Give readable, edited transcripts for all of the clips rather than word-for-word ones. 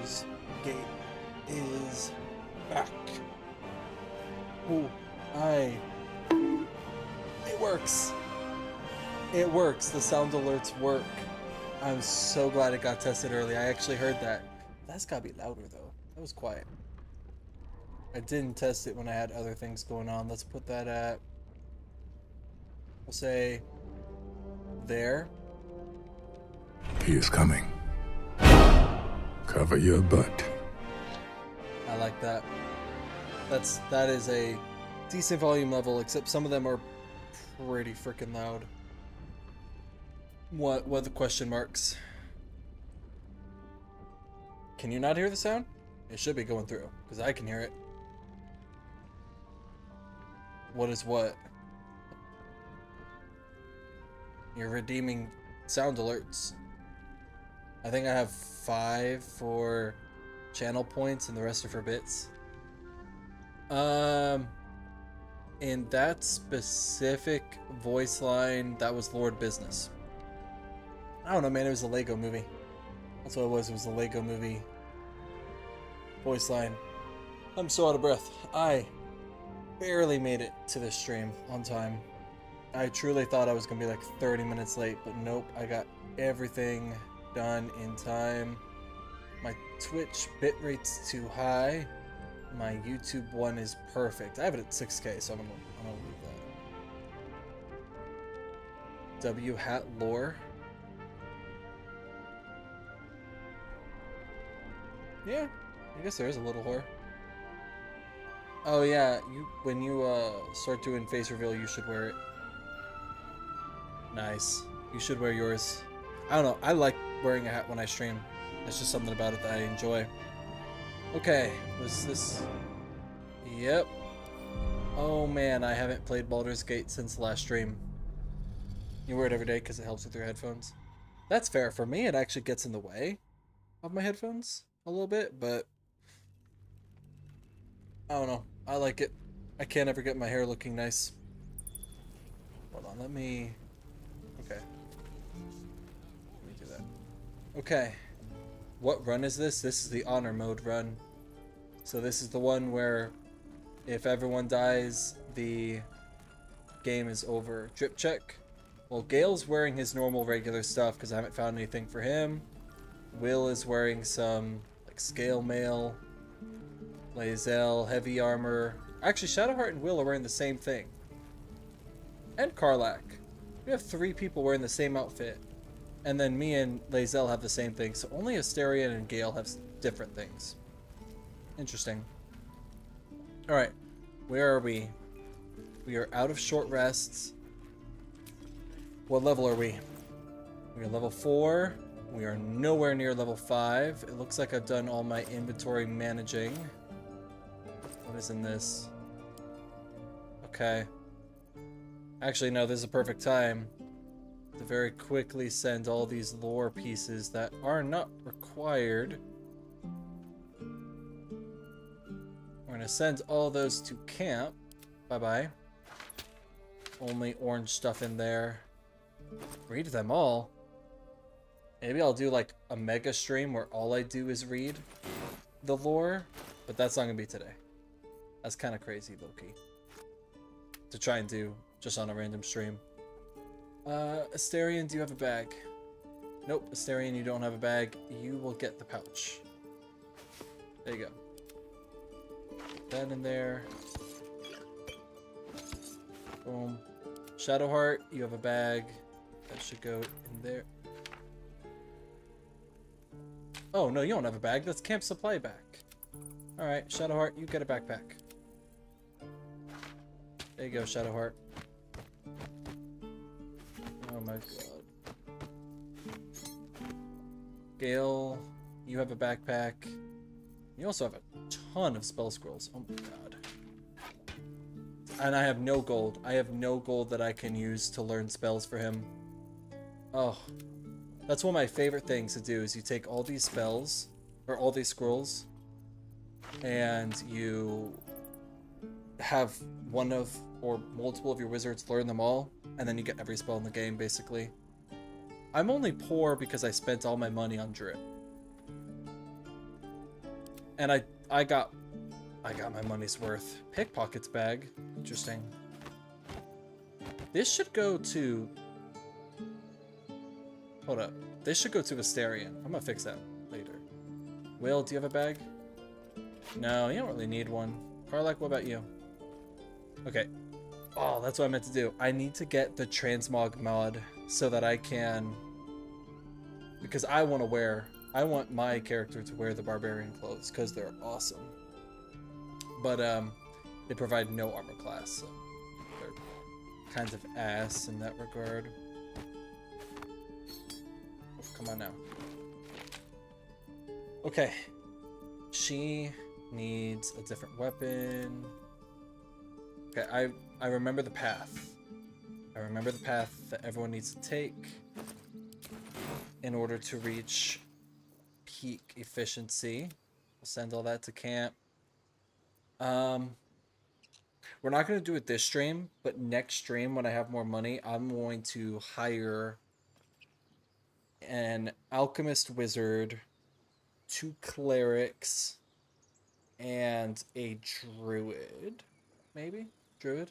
Baldur's Gate is back. Ooh, I. It works. It works. The sound alerts work. I'm so glad it got tested early. I actually heard that. That's gotta be louder though. That was quiet. I didn't test it when I had other things going on. Let's put that at, we'll say, there. He is coming. Cover your butt. I like that. That is a decent volume level, except some of them are pretty freaking loud. What are the question marks? Can you not hear the sound? It should be going through, because I can hear it. What is what? You're redeeming sound alerts. I think I have 5 for channel points and the rest are for bits. In that specific voice line, that was Lord Business. I don't know, man, it was a Lego movie. That's what it was a Lego movie voice line. I'm so out of breath. I barely made it to this stream on time. I truly thought I was gonna be like 30 minutes late, but nope, I got everything done in time. My Twitch bitrate's too high. My YouTube one is perfect. I have it at 6K, so I'm gonna leave that. W hat lore. Yeah, I guess there is a little whore. Oh yeah, when you start doing face reveal, you should wear it. Nice. You should wear yours. I don't know. I like wearing a hat when I stream. There's just something about it that I enjoy. Okay, was this... Yep. Oh man, I haven't played Baldur's Gate since the last stream. You wear it every day because it helps with your headphones. That's fair. For me, it actually gets in the way of my headphones a little bit, but... I don't know. I like it. I can't ever get my hair looking nice. Hold on, let me... Okay. Let me do that. Okay. What run is this? This is the honor mode run. So this is the one where if everyone dies, the game is over. Drip check. Well, Gale's wearing his normal regular stuff because I haven't found anything for him. Will is wearing some like scale mail. Lae'zel, heavy armor. Actually, Shadowheart and Will are wearing the same thing. And Karlach. We have 3 people wearing the same outfit. And then me and Lae'zel have the same thing. So only Asterion and Gale have different things. Interesting. Alright. Where are we? We are out of short rests. What level are we? We are level 4. We are nowhere near level 5. It looks like I've done all my inventory managing. What is in this? Okay. Actually, no, this is a perfect time to very quickly send all these lore pieces that are not required. We're gonna send all those to camp. Bye-bye. Only orange stuff in there. Read them all. Maybe I'll do like a mega stream where all I do is read the lore, but that's not gonna be today. That's kind of crazy, low-key, to try and do just on a random stream. Asterion, do you have a bag? Nope, Asterion, you don't have a bag. You will get the pouch. There you go. Put that in there. Boom. Shadowheart, you have a bag. That should go in there. Oh, no, you don't have a bag. That's camp supply bag. Alright, Shadowheart, you get a backpack. There you go, Shadowheart. Oh my god. Gale, you have a backpack. You also have a ton of spell scrolls. Oh my god. And I have no gold. I have no gold that I can use to learn spells for him. Oh. That's one of my favorite things to do, is you take all these spells, or all these scrolls, and you have one of, or multiple of your wizards learn them all, and then you get every spell in the game, basically. I'm only poor because I spent all my money on drip. And I got my money's worth. Pickpockets bag. Interesting. This should go to... Hold up. This should go to Asterion. I'm gonna fix that later. Will, do you have a bag? No, you don't really need one. Karlak, what about you? Okay. Oh, that's what I meant to do. I need to get the transmog mod so that I can... Because I want my character to wear the barbarian clothes because they're awesome. But they provide no armor class, so they're kind of ass in that regard. Oh, come on now. Okay. She needs a different weapon. Okay, I remember the path. I remember the path that everyone needs to take in order to reach peak efficiency. We'll send all that to camp. We're not going to do it this stream, but next stream when I have more money, I'm going to hire an alchemist wizard, 2 clerics, and a druid. Maybe? Druid?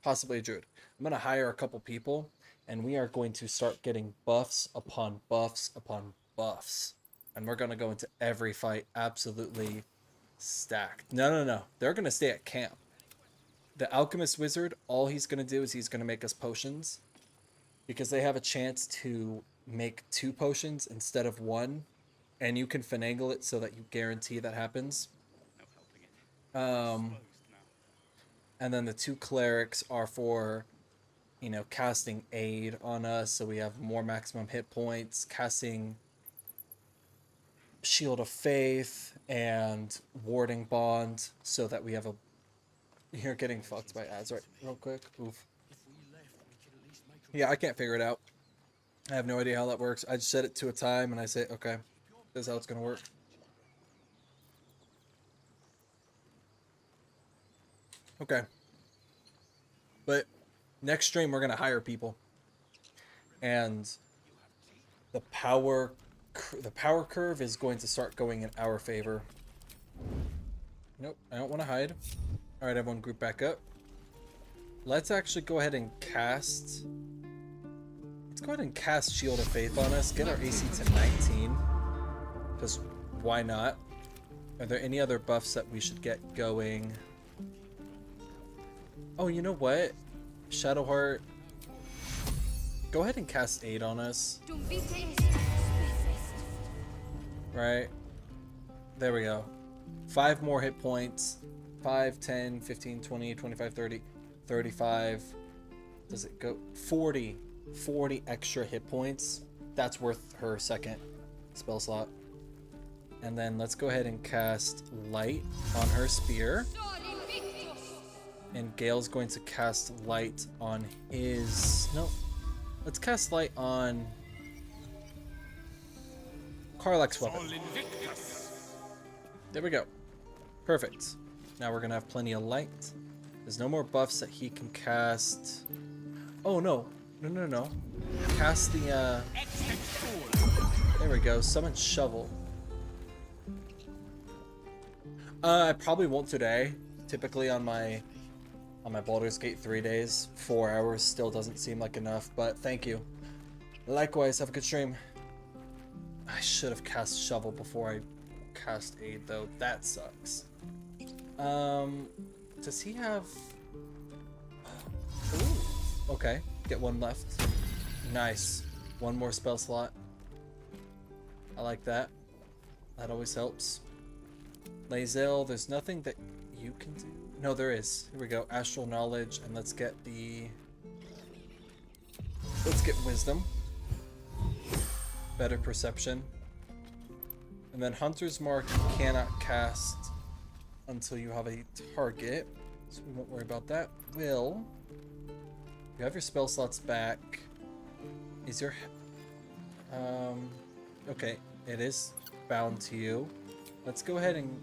Possibly a druid. I'm going to hire a couple people, and we are going to start getting buffs upon buffs upon buffs. And we're going to go into every fight absolutely stacked. No. They're going to stay at camp. The alchemist wizard, all he's going to do is he's going to make us potions. Because they have a chance to make 2 potions instead of 1. And you can finagle it so that you guarantee that happens. And then the 2 clerics are for, you know, casting aid on us so we have more maximum hit points, casting Shield of Faith and Warding Bond so that we have a... You're getting fucked by ads right real quick. Oof. Yeah, I can't figure it out. I have no idea how that works. I just set it to a time and I say, okay, this is how it's gonna work. Okay. But next stream we're gonna hire people. And the power curve is going to start going in our favor. Nope, I don't want to hide. Alright, everyone group back up. Let's actually go ahead and cast... Let's go ahead and cast Shield of Faith on us. Get our AC to 19. Because why not? Are there any other buffs that we should get going? Oh, you know what? Shadowheart. Go ahead and cast Aid on us. Right. There we go. 5 more hit points. 5, 10, 15, 20, 25, 30, 35. Does it go? 40. 40 extra hit points. That's worth her second spell slot. And then let's go ahead and cast Light on her spear. And Gale's going to cast Light on his... Nope. Let's cast Light on Karlak's weapon. There we go. Perfect. Now we're going to have plenty of light. There's no more buffs that he can cast. Oh, no. No. Cast the, There we go. Summon Shovel. I probably won't today. Typically on my Baldur's Gate 3 days, 4 hours still doesn't seem like enough, but thank you. Likewise, have a good stream. I should have cast Shovel before I cast Aid, though. That sucks. Does he have... Ooh, okay. Get 1 left. Nice. 1 more spell slot. I like that. That always helps. Lae'zel, there's nothing that you can do. No, there is. Here we go. Astral Knowledge, and let's get the... Let's get Wisdom. Better Perception. And then Hunter's Mark you cannot cast until you have a target, so we won't worry about that. Will, you have your spell slots back. Is your... Okay, it is bound to you. Let's go ahead and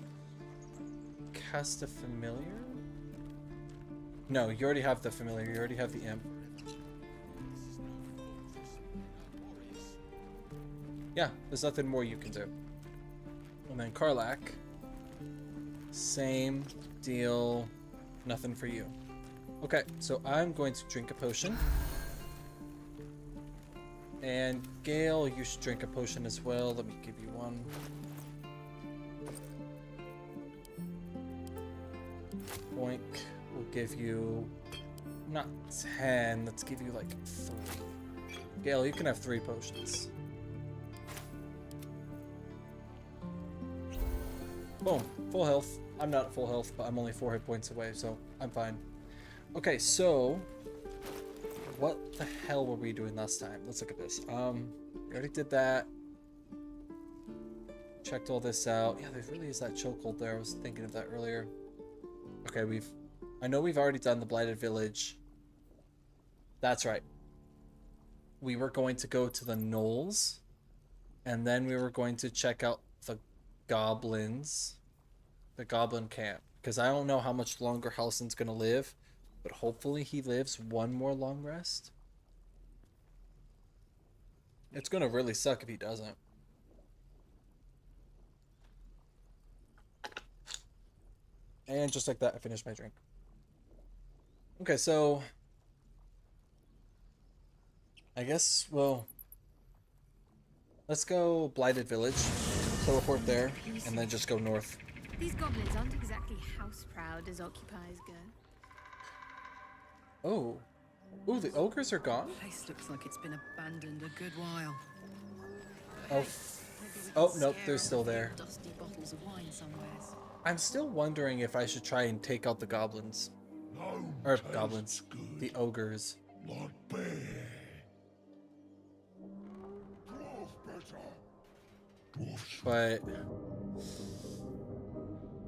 cast a Familiar? No, you already have the Familiar. You already have the Imp. Yeah, there's nothing more you can do. And then Karlak. Same deal. Nothing for you. Okay, so I'm going to drink a potion. And Gale, you should drink a potion as well. Let me give you one. Boink will give you not 10. Let's give you like 3. Gale, you can have 3 potions. Boom, full health. I'm not at full health, but I'm only 4 hit points away, so I'm fine. Okay, so what the hell were we doing last time? Let's look at this. We already did that. Checked all this out. Yeah, there really is that chokehold there. I was thinking of that earlier. Okay, I know we've already done the Blighted Village. That's right. We were going to go to the Knolls, and then we were going to check out the goblins, the goblin camp, because I don't know how much longer Halsin's gonna live, but hopefully he lives one more long rest. It's gonna really suck if he doesn't. And just like that, I finished my drink. Okay, so I guess, well, let's go Blighted Village, teleport there, and then just go north. These goblins aren't exactly house proud as occupiers go. Oh. Ooh, the ogres are gone? The place looks like it's been abandoned a good while. Oh, oh nope, they're still there. Dusty bottles of wine somewheres. I'm still wondering if I should try and take out the goblins. Or goblins. The ogres. Not bad. But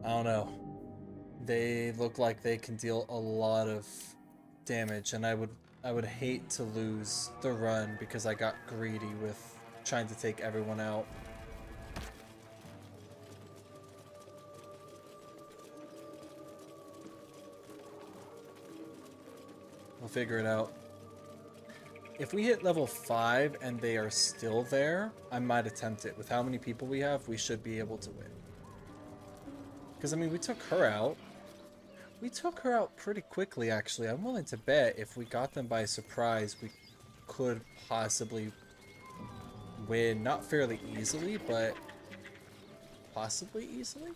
I don't know. They look like they can deal a lot of damage, and I would hate to lose the run because I got greedy with trying to take everyone out. We'll figure it out. If we hit level 5 and they are still there, I might attempt it. With how many people we have, we should be able to win. Because, I mean, we took her out. We took her out pretty quickly, actually. I'm willing to bet if we got them by surprise, we could possibly win. Not fairly easily, but possibly easily?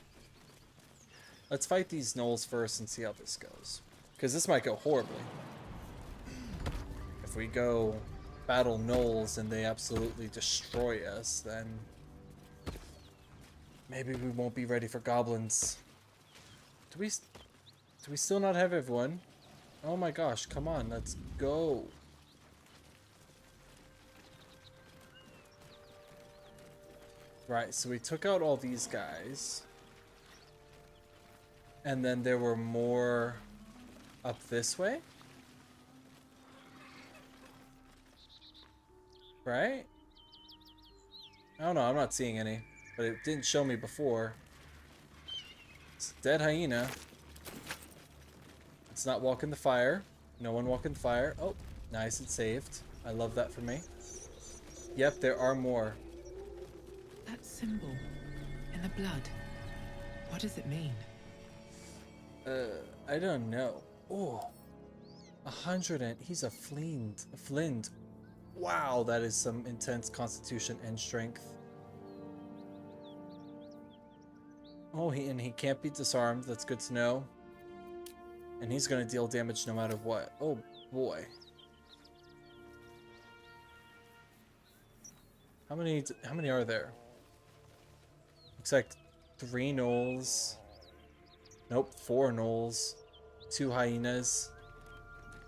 Let's fight these gnolls first and see how this goes. Because this might go horribly. If we go battle gnolls and they absolutely destroy us, then maybe we won't be ready for goblins. Do we still not have everyone? Oh my gosh, come on, let's go. Right, so we took out all these guys. And then there were more up this way? Right? I don't know, I'm not seeing any. But it didn't show me before. It's a dead hyena. It's not walking the fire. No one walking the fire. Oh, nice, it's saved. I love that for me. Yep, there are more. That symbol in the blood. What does it mean? I don't know. Oh, 100 and he's a flint. Wow, that is some intense constitution and strength. Oh, he can't be disarmed. That's good to know. And he's gonna deal damage no matter what. Oh boy. How many are there? Looks like 3 gnolls. Nope, 4 gnolls. 2 hyenas.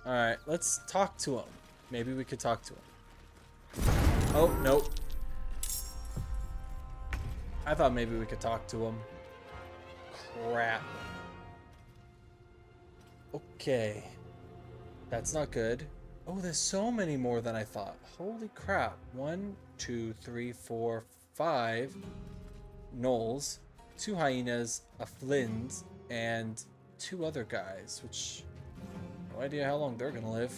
Alright, let's talk to him. Maybe we could talk to him. Oh, nope. I thought maybe we could talk to him. Crap. Okay. That's not good. Oh, there's so many more than I thought. Holy crap. 1, 2, 3, 4, 5 gnolls, 2 hyenas, a flint, and 2 other guys, which no idea how long they're gonna live.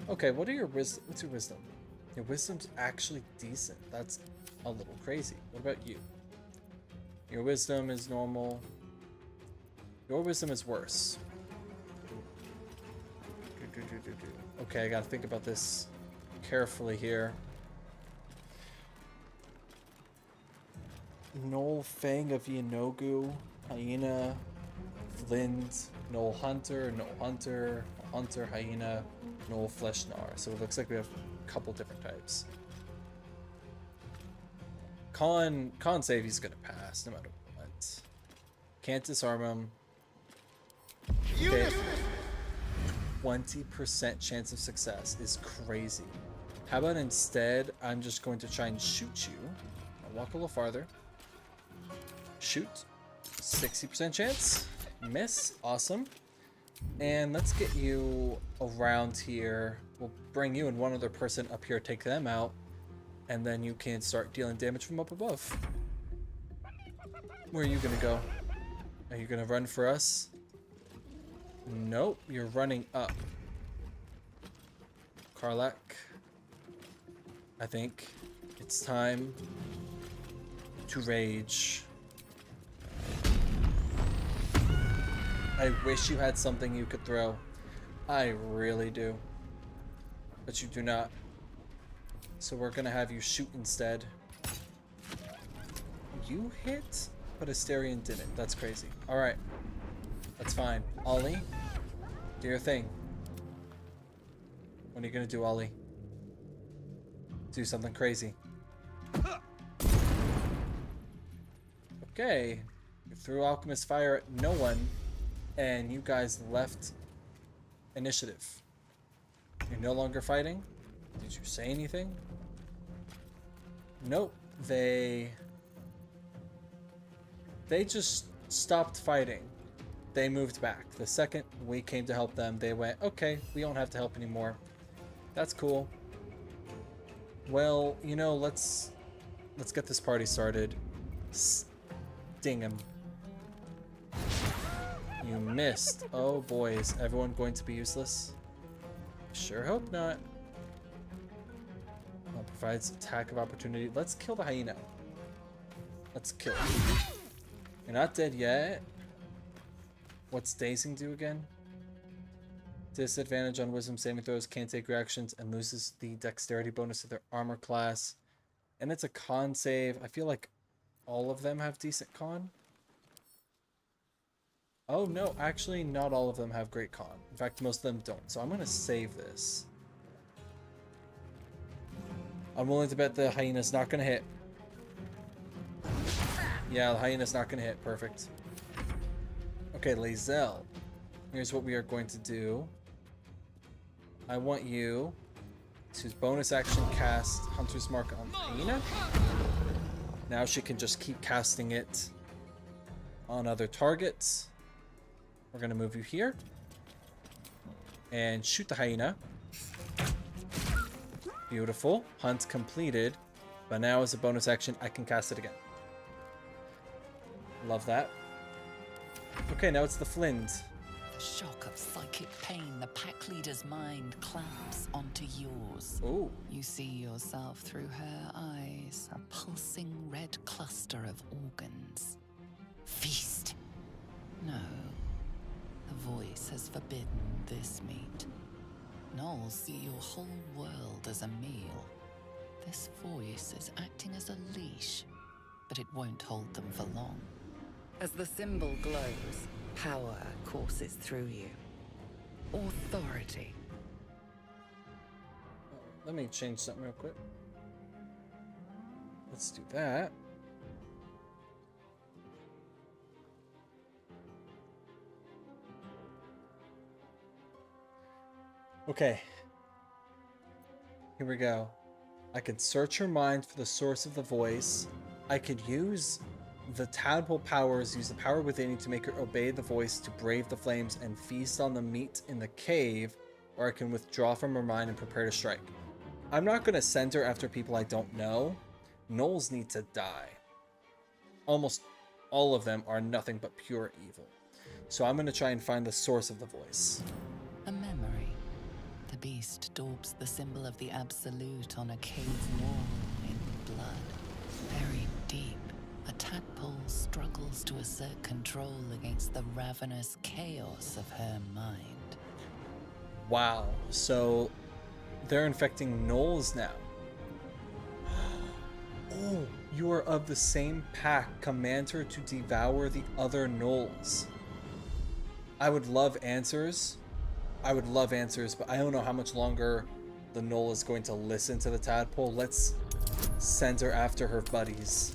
Okay, what's your wisdom? Your wisdom's actually decent. That's a little crazy. What about you? Your wisdom is normal. Your wisdom is worse. Okay, I gotta think about this carefully here. Noel Fang of Yanogu, Hyena, Lind, Noel Hunter, Hyena, Noel Fleshnar. So it looks like we have a couple different types. Con save, he's gonna pass no matter what. Can't disarm him. Okay. 20% chance of success is crazy. How about instead, I'm just going to try and shoot you. I'll walk a little farther. Shoot. 60% chance. Miss. Awesome. And let's get you around here. We'll bring you and one other person up here, take them out, and then you can start dealing damage from up above. Where are you gonna go? Are you gonna run for us? Nope, you're running up. Karlak, I think it's time to rage. I wish you had something you could throw. I really do. But you do not. So we're gonna have you shoot instead. You hit, but Asterion didn't. That's crazy. Alright. That's fine. Ollie, do your thing. What are you gonna do, Ollie? Do something crazy. Okay. You threw Alchemist Fire at no one, and you guys left initiative. You're no longer fighting? Did you say anything? Nope. They just stopped fighting. They moved back. The second we came to help them, they went, okay, we don't have to help anymore. That's cool. Well, you know, let's get this party started. Sting him. You missed. Oh boy, is everyone going to be useless? Sure hope not. Provides attack of opportunity. Let's kill the hyena. Let's kill him. You're not dead yet. What's dazing do again? Disadvantage on wisdom saving throws, can't take reactions, and loses the dexterity bonus of their armor class. And it's a con save. I feel like all of them have decent con. Oh no, actually not all of them have great con. In fact, most of them don't. So I'm going to save this. I'm willing to bet the hyena's not going to hit. Yeah, the hyena's not going to hit. Perfect. Okay, Lae'zel. Here's what we are going to do. I want you to bonus action cast Hunter's Mark on Hyena. Now she can just keep casting it on other targets. We're going to move you here. And shoot the hyena. Beautiful. Hunt completed. But now as a bonus action, I can cast it again. Love that. Okay, now it's the Flint. The shock of psychic pain, the pack leader's mind clamps onto yours. Ooh. You see yourself through her eyes, a pulsing red cluster of organs. Feast. No. The voice has forbidden this meat. Gnolls see your whole world as a meal. This voice is acting as a leash, but it won't hold them for long. As the symbol glows, power courses through you. Authority. Let me change something real quick. Let's do that. Okay. Here we go. I could search her mind for the source of the voice. I could use the tadpole powers, use the power within you to make her obey the voice, to brave the flames, and feast on the meat in the cave, or I can withdraw from her mind and prepare to strike. I'm not going to send her after people I don't know. Gnolls need to die. Almost all of them are nothing but pure evil. So I'm going to try and find the source of the voice. A memory. The beast daubs the symbol of the Absolute on a cave wall in blood. tools to assert control against the ravenous chaos of her mind. Wow. So they're infecting gnolls now. Oh, you are of the same pack. Command her to devour the other gnolls. I would love answers. I would love answers, but I don't know how much longer the gnoll is going to listen to the tadpole. Let's send her after her buddies.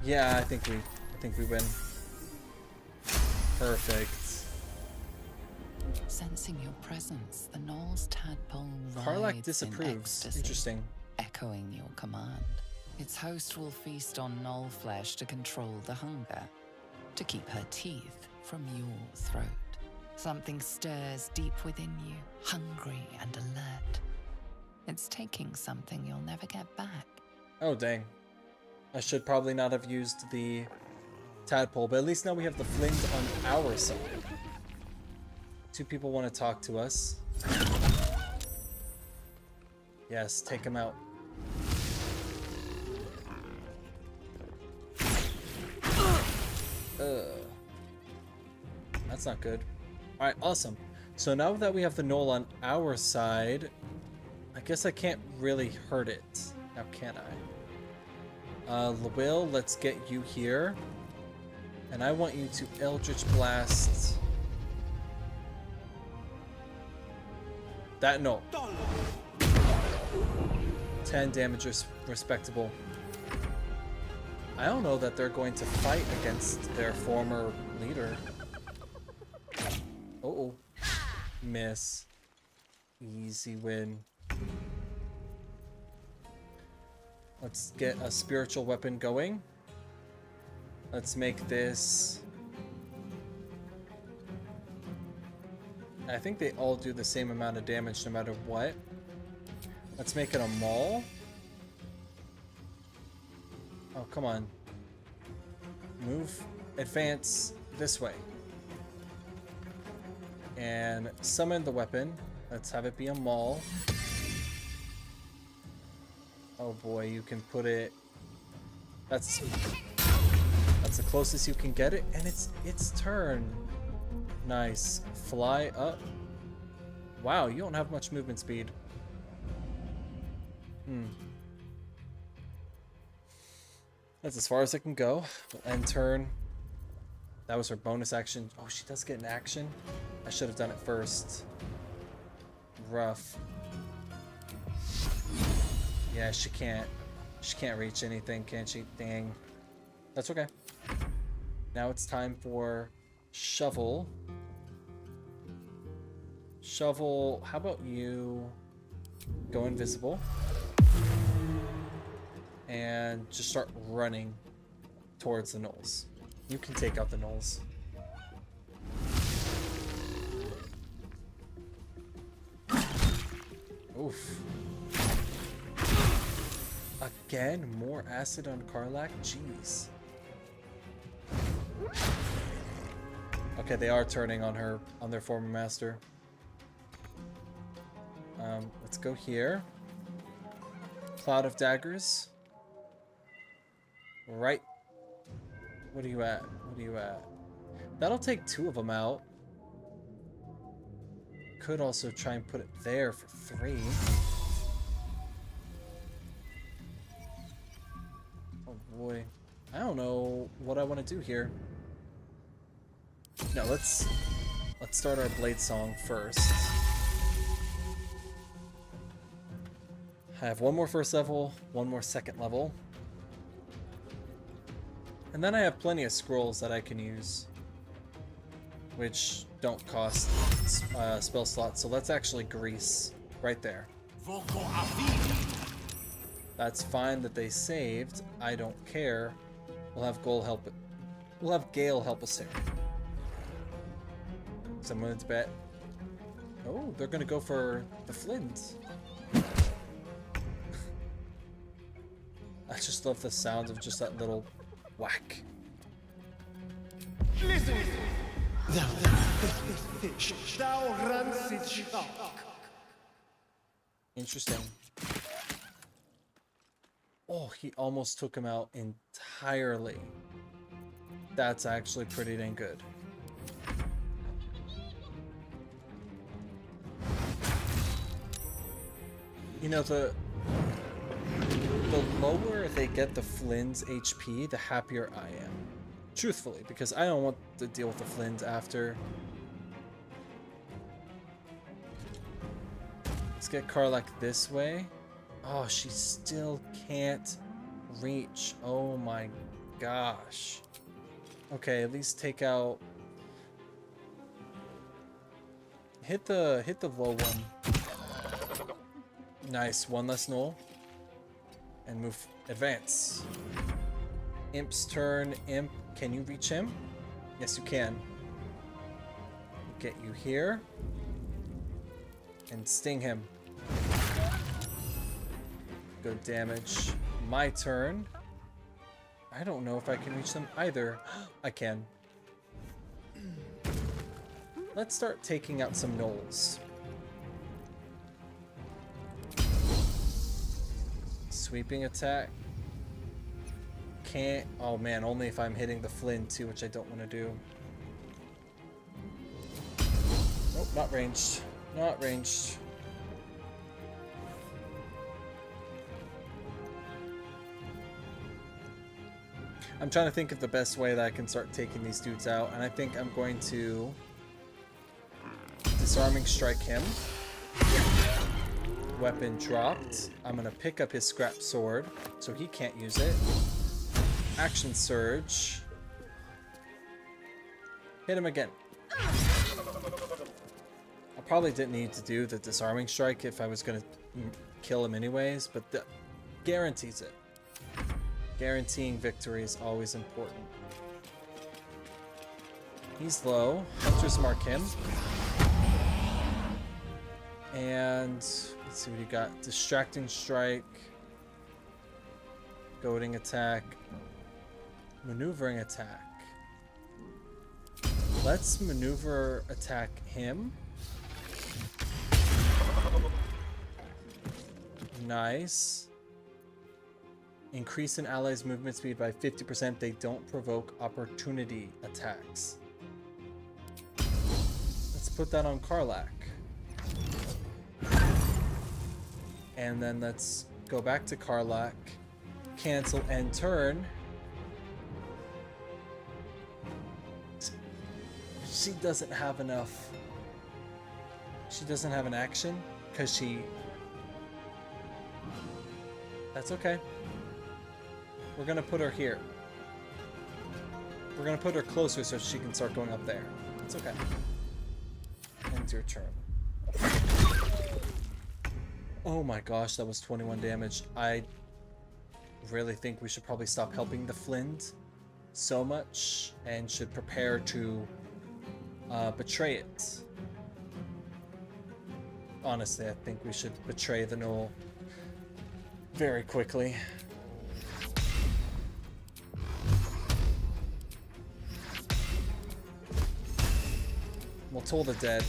Yeah, I think we win. Perfect. Sensing your presence, the gnoll's tadpole Karlach writhes disapproves. in ecstasy, Interesting. echoing your command. Its host will feast on gnoll flesh to control the hunger, to keep her teeth from your throat. Something stirs deep within you, hungry and alert. It's taking something you'll never get back. Oh, dang. I should probably not have used the tadpole, but at least now we have the flint on our side. Two people want to talk to us. Yes, take him out. That's not good. Alright, awesome. So now that we have the gnoll on our side, I guess I can't really hurt it. Now can I? Will, let's get you here. And I want you to Eldritch Blast that gnoll. 10 damage is respectable. I don't know that they're going to fight against their former leader. Uh-oh. Miss. Easy win. Let's get a spiritual weapon going. Let's make this... I think they all do the same amount of damage no matter what. Let's make it a maul. Oh, come on. Move. Advance this way. And summon the weapon. Let's have it be a maul. Oh boy, you can put it... That's the closest you can get it, and it's its turn. Nice. Fly up. Wow, you don't have much movement speed. That's as far as I can go. End turn. That was her bonus action. Oh, she does get an action? I should have done it first. Rough. Yeah, she can't reach anything, can she? Dang. That's okay. Now it's time for Shovel. Shovel, how about you go invisible and just start running towards the gnolls. You can take out the gnolls. Oof. Again, more acid on Karlach? Jeez. Okay, they are turning on her, on their former master. Let's go here. Cloud of daggers. Right. What are you at? What are you at? That'll take 2 of them out. Could also try and put it there for 3. Oh boy. I don't know what I want to do here. No, let's start our blade song first. I have 1 more first level, 1 more second level. And then I have plenty of scrolls that I can use, which don't cost spell slots. So let's actually grease right there. That's fine that they saved. I don't care. We'll have Gale help it. We'll have Gale help us here. Someone's bet. Oh, they're gonna go for the flint. I just love the sound of just that little whack. Listen! Thou fish, thou rancid shark. Interesting. Oh, he almost took him out entirely. That's actually pretty dang good. You know, the lower they get the Flynn's HP, the happier I am. Truthfully, because I don't want to deal with the Flynn's after. Let's get Karlak this way. Oh, she still can't reach. Oh my gosh. Okay, at least take out. Hit the low one. Nice, one less null. And move, advance. Imp's turn. Imp, can you reach him? Yes, you can. Get you here. And sting him. Good damage. My turn. I don't know if I can reach them either. I can. Let's start taking out some gnolls. Sweeping attack. Can't. Oh man, only if I'm hitting the Flynn too, which I don't want to do. Nope, not ranged. Not ranged. I'm trying to think of the best way that I can start taking these dudes out, and I think I'm going to disarming strike him. Weapon dropped. I'm gonna pick up his scrap sword, so he can't use it. Action surge. Hit him again. I probably didn't need to do the disarming strike if I was gonna kill him anyways, but that guarantees it. Guaranteeing victory is always important. He's low. Hunter's mark him. And let's see what you got. Distracting strike. Goading attack. Maneuvering attack. Let's maneuver attack him. Nice. Increase an ally's movement speed by 50%. They don't provoke opportunity attacks. Let's put that on Karlak. And then let's go back to Karlak. Cancel end turn. She doesn't have enough. She doesn't have an action because she... That's okay. We're gonna put her here. We're gonna put her closer so she can start going up there. It's okay. End your turn. Oh my gosh, that was 21 damage. I really think we should probably stop helping the Flint so much and should prepare to betray it. Honestly, I think we should betray the Gnoll very quickly. We'll toll the dead.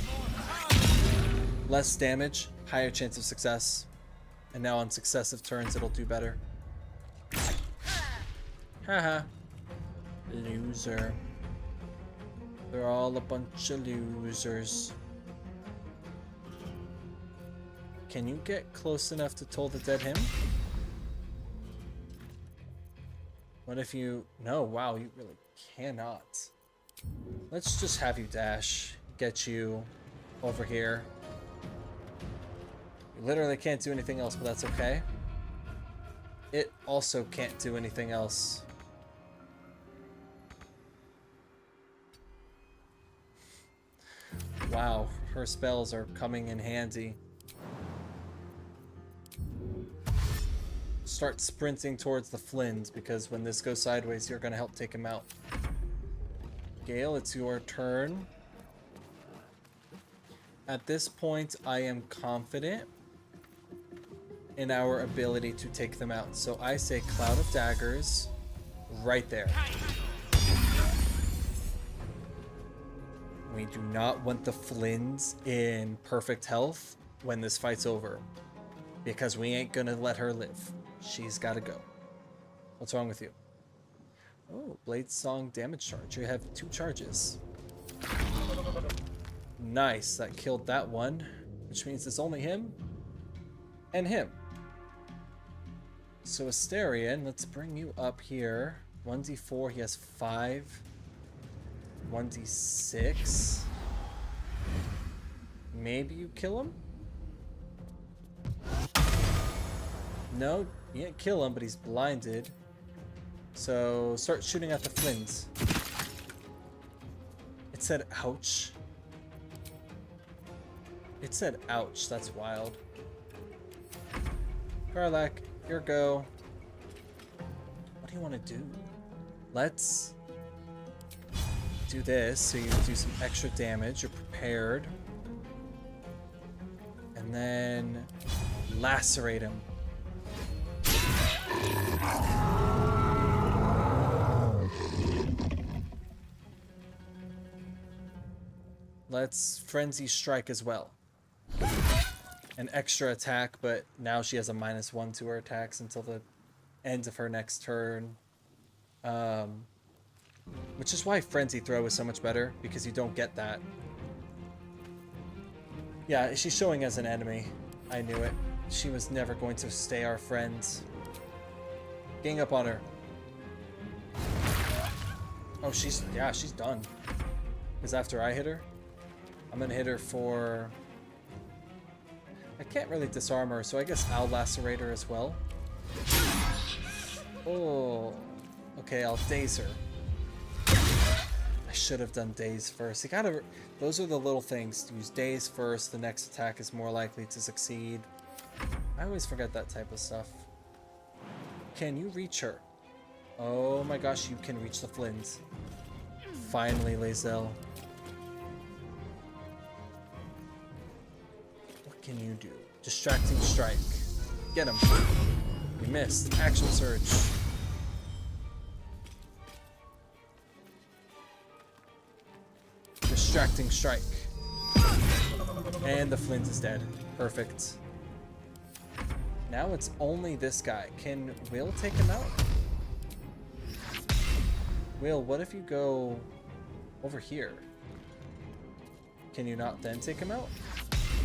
Less damage, higher chance of success. And now on successive turns it'll do better. Haha. Loser. They're all a bunch of losers. Can you get close enough to toll the dead him? What if you... No, wow, you really cannot. Let's just have you dash. Get you over here. You literally can't do anything else, but that's okay. It also can't do anything else. Wow, her spells are coming in handy. Start sprinting towards the Flynns, because when this goes sideways, you're going to help take him out. Gale, it's your turn. At this point, I am confident in our ability to take them out. So I say Cloud of Daggers right there. We do not want the Flynns in perfect health when this fight's over, because we ain't gonna let her live. She's gotta go. What's wrong with you? Oh, Blade Song damage charge. You have 2 charges. Nice, that killed that one, which means it's only him and him. So Asterion, let's bring you up here. 1d4, he has 5. 1d6. Maybe you kill him? No, you can't kill him, but he's blinded. So start shooting at the Flins. It said ouch. It said ouch, that's wild. Garlac, your go. What do you want to do? Let's do this so you do some extra damage. You're prepared. And then lacerate him. Let's Frenzy Strike as well. An extra attack, but now she has a -1 to her attacks until the end of her next turn. Which is why Frenzy Throw is so much better, because you don't get that. Yeah, she's showing as an enemy. I knew it. She was never going to stay our friend. Gang up on her. Oh, she's done. Because after I hit her, I'm gonna hit her for... I can't really disarm her, so I guess I'll lacerate her as well. Oh, okay, I'll daze her. I should have done daze first. You gotta... Those are the little things. Use daze first, the next attack is more likely to succeed. I always forget that type of stuff. Can you reach her? Oh my gosh, you can reach the Flins. Finally, Lae'zel. What can you do? Distracting Strike. Get him. You missed. Action Surge. Distracting Strike. And the Flint is dead. Perfect. Now it's only this guy. Can Will take him out? Will, what if you go over here? Can you not then take him out?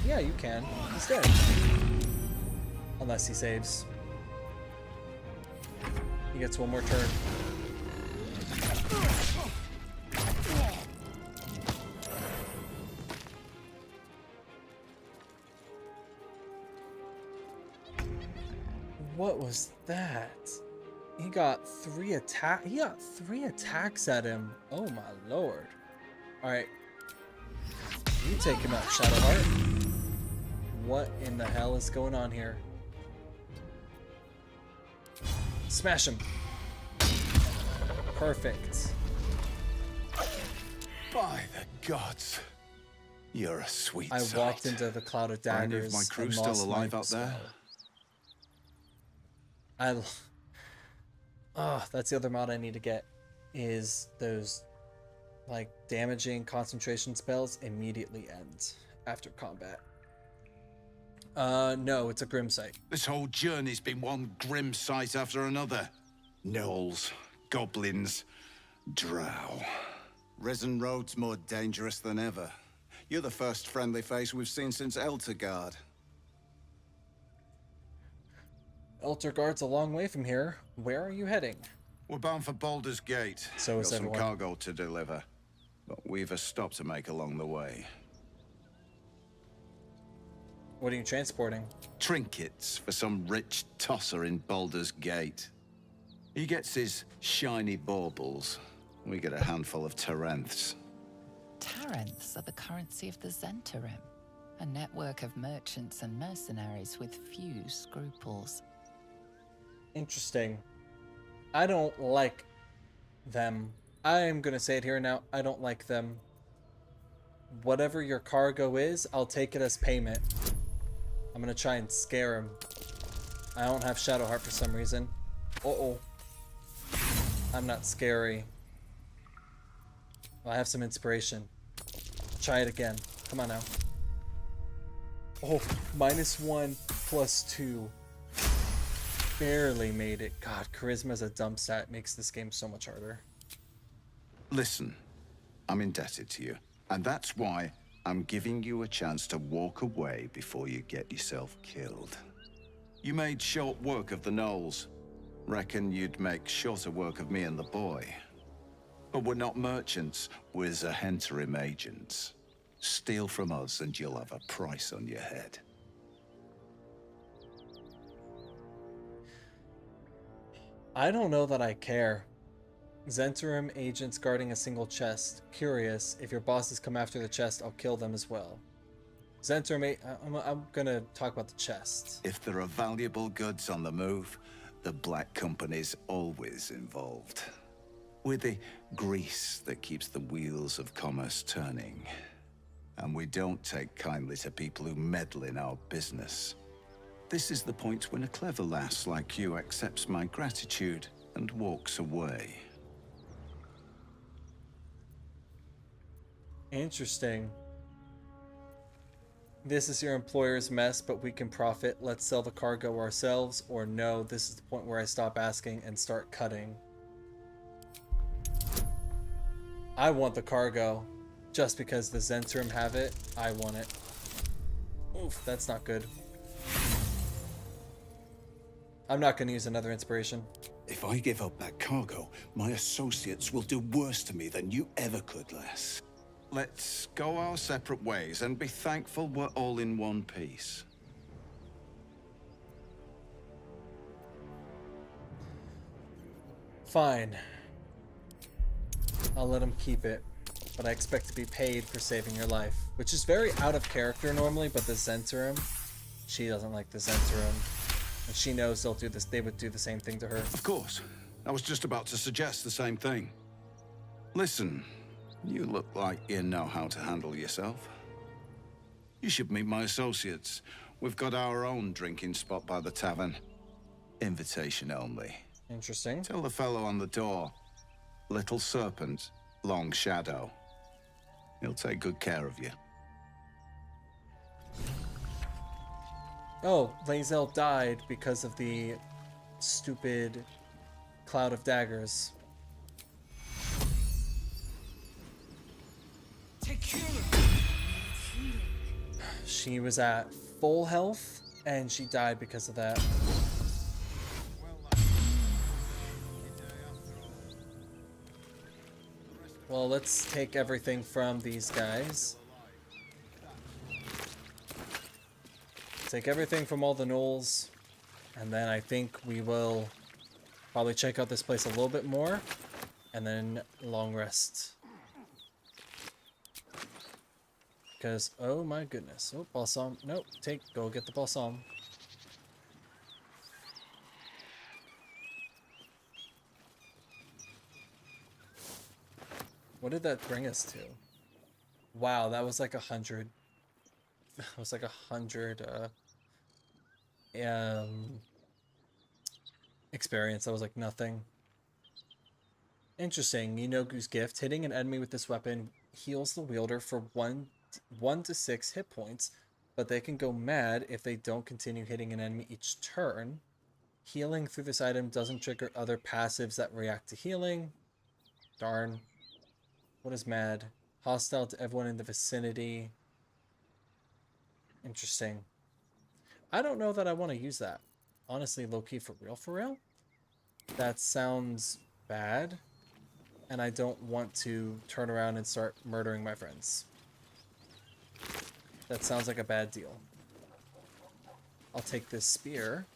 Yeah, you can. He's dead. Unless he saves. He gets one more turn. What was that? He got 3 attacks at him. Oh my lord. Alright. You take him out, Shadowheart. What in the hell is going on here? Smash him. Perfect. By the gods. You're a sweet I sight. walked into the cloud of Any daggers. of my crew and still lost alive my out there? spell. Oh, that's the other mod I need to get, is those like damaging concentration spells immediately end after combat. No, it's a grim sight. This whole journey's been one grim sight after another. Gnolls, goblins, drow. Risen Road's more dangerous than ever. You're the first friendly face we've seen since Eltergard. Eltergard's a long way from here. Where are you heading? We're bound for Baldur's Gate. So is Got some everyone. cargo to deliver, but we've a stop to make along the way. What are you transporting? Trinkets for some rich tosser in Baldur's Gate. He gets his shiny baubles. We get a handful of Taranths. Taranths are the currency of the Zentarim, a network of merchants and mercenaries with few scruples. Interesting. I don't like them. I am gonna say it here now. I don't like them. Whatever your cargo is, I'll take it as payment. I'm gonna try and scare him. I don't have Shadowheart for some reason. Uh-oh. I'm not scary. Well, I have some inspiration. Try it again. Come on now. Oh, -1 + 2. barely made it. God, charisma as a dump stat makes this game so much harder. Listen, I'm indebted to you, and that's why I'm giving you a chance to walk away before you get yourself killed. You made short work of the Knolls. Reckon you'd make shorter work of me and the boy. But we're not merchants, we're Zahenterim agents. Steal from us and you'll have a price on your head. I don't know that I care. Zhenterim agents guarding a single chest. Curious, if your bosses come after the chest, I'll kill them as well. Zhenterim, I'm gonna talk about the chest. If there are valuable goods on the move, the Black Company's always involved. We're the grease that keeps the wheels of commerce turning. And we don't take kindly to people who meddle in our business. This is the point when a clever lass like you accepts my gratitude and walks away. Interesting. This is your employer's mess, but we can profit. Let's sell the cargo ourselves. Or no, this is the point where I stop asking and start cutting. I want the cargo. Just because the Zhenterim have it, I want it. Oof, that's not good. I'm not going to use another inspiration. If I give up that cargo, my associates will do worse to me than you ever could, lass. Let's go our separate ways and be thankful we're all in one piece. Fine. I'll let him keep it. But I expect to be paid for saving your life. Which is very out of character normally, but the Zhenterim, she doesn't like the Zhenterim. And she knows they'll do this. They would do the same thing to her. Of course. I was just about to suggest the same thing. Listen, you look like you know how to handle yourself. You should meet my associates. We've got our own drinking spot by the tavern. Invitation only. Interesting. Tell the fellow on the door. Little Serpent, Long Shadow. He'll take good care of you. Oh, Lae'zel died because of the stupid cloud of daggers. She was at full health, and she died because of that. Well, let's take everything from these guys. Take everything from all the gnolls, and then I think we will probably check out this place a little bit more, and then long rest. Because, oh my goodness. Oh, balsam. Nope, go get the balsam. What did that bring us to? Wow, that was like 100. That was like 100 experience. That was like nothing. Interesting. Yenogu's gift. Hitting an enemy with this weapon heals the wielder for 1 to 6 hit points, but they can go mad if they don't continue hitting an enemy each turn. Healing through this item doesn't trigger other passives that react to healing. Darn. What is mad? Hostile to everyone in the vicinity. Interesting. I don't know that I want to use that. Honestly, low-key, for real? That sounds bad. And I don't want to turn around and start murdering my friends. That sounds like a bad deal. I'll take this spear.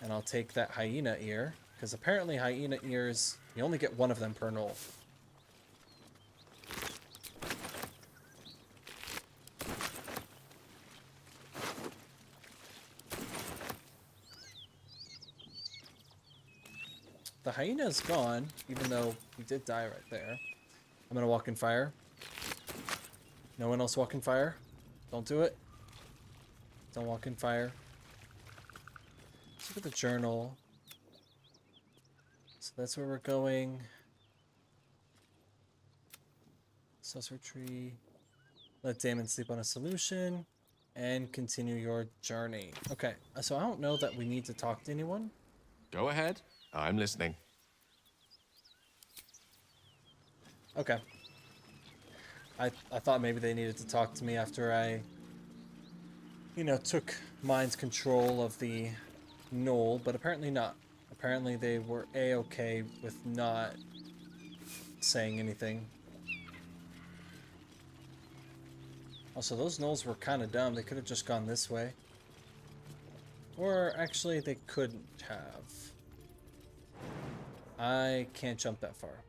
And I'll take that hyena ear. Because apparently hyena ears, you only get one of them per gnoll. The hyena is gone, even though he did die right there. I'm gonna walk in fire. No one else walk in fire. Don't do it. Don't walk in fire. Let's look at the journal. So that's where we're going. Saucer tree. Let Damon sleep on a solution. and continue your journey. Okay, so I don't know that we need to talk to anyone. Go ahead. I'm listening. Okay. I thought maybe they needed to talk to me after I, you know, took mind's control of the knoll, but apparently not. Apparently they were a-okay with not saying anything. Also, those gnolls were kind of dumb. They could have just gone this way. Or actually, they couldn't have. I can't jump that far.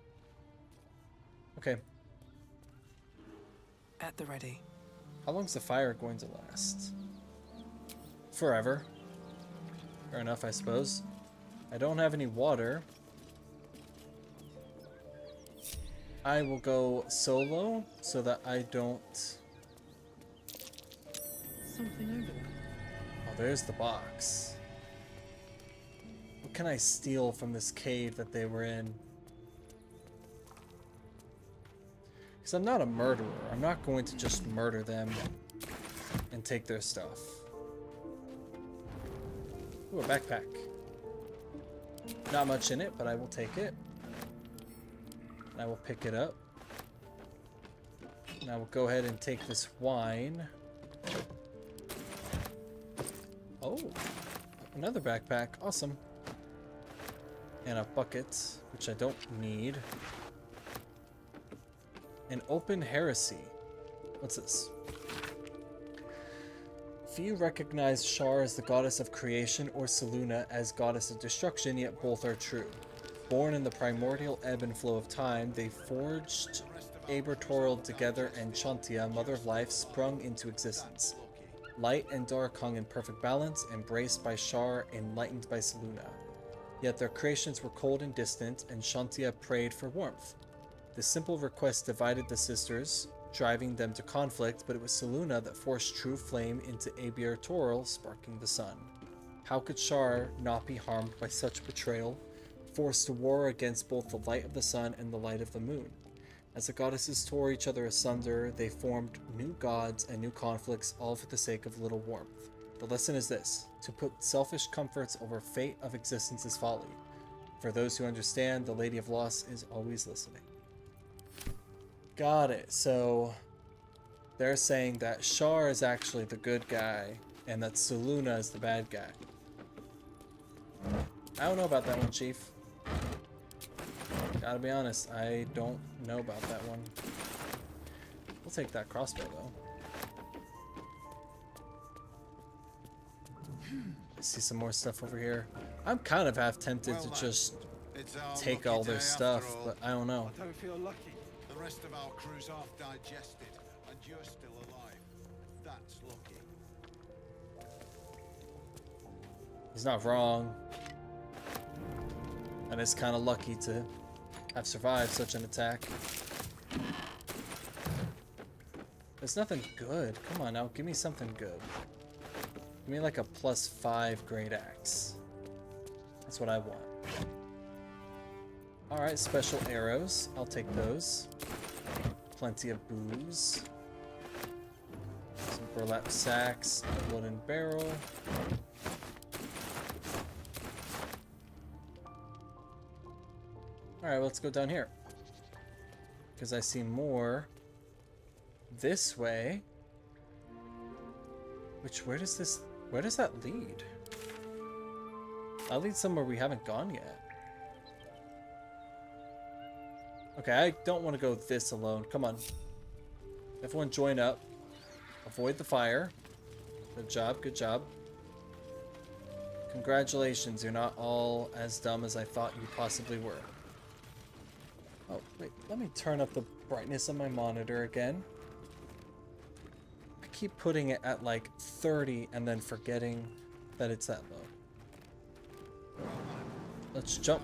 Okay. At the ready. How long's the fire going to last? Forever. Fair enough, I suppose. I don't have any water. I will go solo so that I don't... Something over there. Oh, there's the box. What can I steal from this cave that they were in? Because I'm not a murderer. I'm not going to just murder them and take their stuff. Ooh, a backpack. Not much in it, but I will take it. And I will pick it up. And I will go ahead and take this wine. Oh, another backpack. Awesome. And a bucket, which I don't need. An open heresy. What's this? Few recognize Shar as the goddess of creation or Selûne as goddess of destruction, yet both are true. Born in the primordial ebb and flow of time, they forged Abertoril together, and Chantia, mother of life, sprung into existence. Light and dark hung in perfect balance, embraced by Shar, enlightened by Selûne. Yet their creations were cold and distant, and Chantia prayed for warmth. The simple request divided the sisters, driving them to conflict, but it was Selûne that forced true flame into Abertoril, sparking the sun. How could Shar not be harmed by such betrayal, forced to war against both the light of the sun and the light of the moon? As the goddesses tore each other asunder, they formed new gods and new conflicts, all for the sake of little warmth. The lesson is this: to put selfish comforts over fate of existence is folly. For those who understand, the Lady of Loss is always listening. Got it. So they're saying that Shar is actually the good guy and that Selûne is the bad guy. I don't know about that one, Chief. Gotta be honest, I don't know about that one. We'll take that crossbow though. I see some more stuff over here. I'm kind of half tempted to just take all their stuff, but I don't know. I don't feel lucky. The rest of our crew's half digested, and you're still alive. That's lucky. He's not wrong. And it's kind of lucky to have survived such an attack. There's nothing good. Come on now, give me something good. Give me like a +5 great axe. That's what I want. Alright, special arrows. I'll take those. Plenty of booze. Some burlap sacks, a wooden barrel. Alright, let's go down here. Because I see more this way. Where does that lead? That leads somewhere we haven't gone yet. Okay, I don't want to go this alone. Come on. Everyone join up. Avoid the fire. Good job, good job. Congratulations, you're not all as dumb as I thought you possibly were. Oh, wait, let me turn up the brightness on my monitor again. I keep putting it at like 30 and then forgetting that it's that low. Let's jump.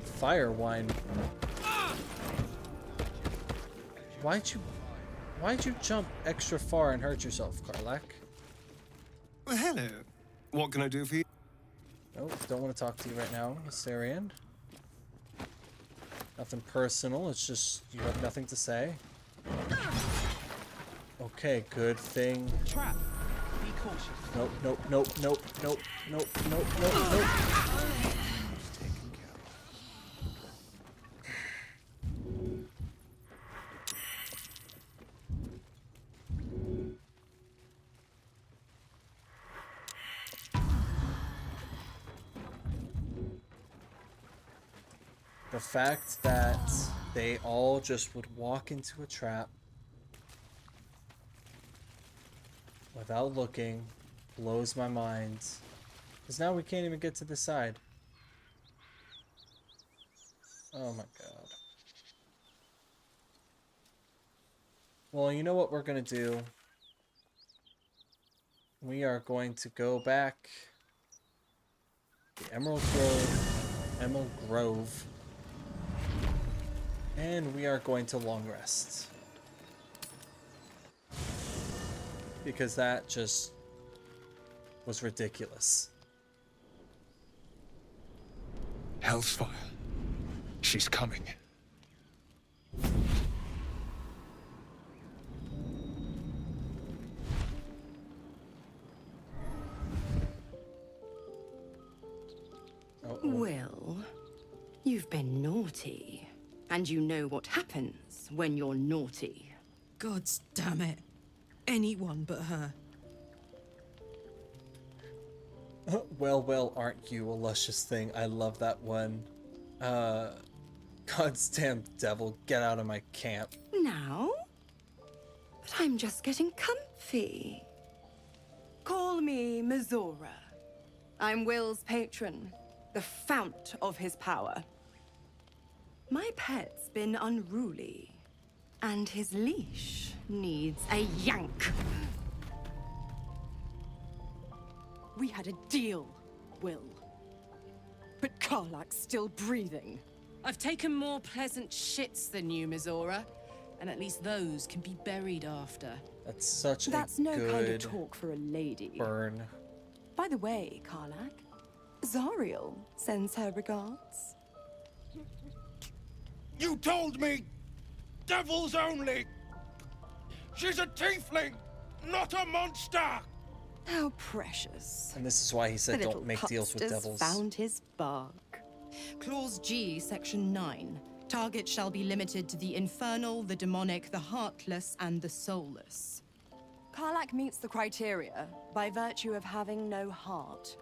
Fire wine. Why'd you jump extra far and hurt yourself, Karlach? Well, hello. What can I do for you? Nope, don't want to talk to you right now, Astarion. Nothing personal, it's just you have nothing to say. Oh, Okay, good thing. Trap. Be cautious. Nope, nope, nope, nope, nope, nope, nope, nope, nope. Taken care of. The fact that they all just would walk into a trap without looking blows my mind. Because now we can't even get to the side. Oh my god. Well, you know what we're going to do? We are going to go back to Emerald Grove, and we are going to long rest. Because that just was ridiculous. Hellsfire. She's coming. Uh-oh. Will, you've been naughty. And you know what happens when you're naughty. Gods damn it. Anyone but her. Well, well, aren't you a luscious thing? I love that one. God's damn devil, get out of my camp. Now? But I'm just getting comfy. Call me Mizora. I'm Will's patron, the fount of his power. My pet's been unruly, and his leash needs a yank. We had a deal, Will. But Karlak's still breathing. I've taken more pleasant shits than you, Mizora. And at least those can be buried after. That's such That's a no good kind of talk for a lady. burn. By the way, Karlak, Zariel sends her regards. You told me! Devils only! She's a tiefling, not a monster! How precious. And this is why he said The don't little make deals with pupster's devils. found his bark. Clause G, Section 9. Target shall be limited to the infernal, the demonic, the heartless, and the soulless. Karlak meets the criteria by virtue of having no heart.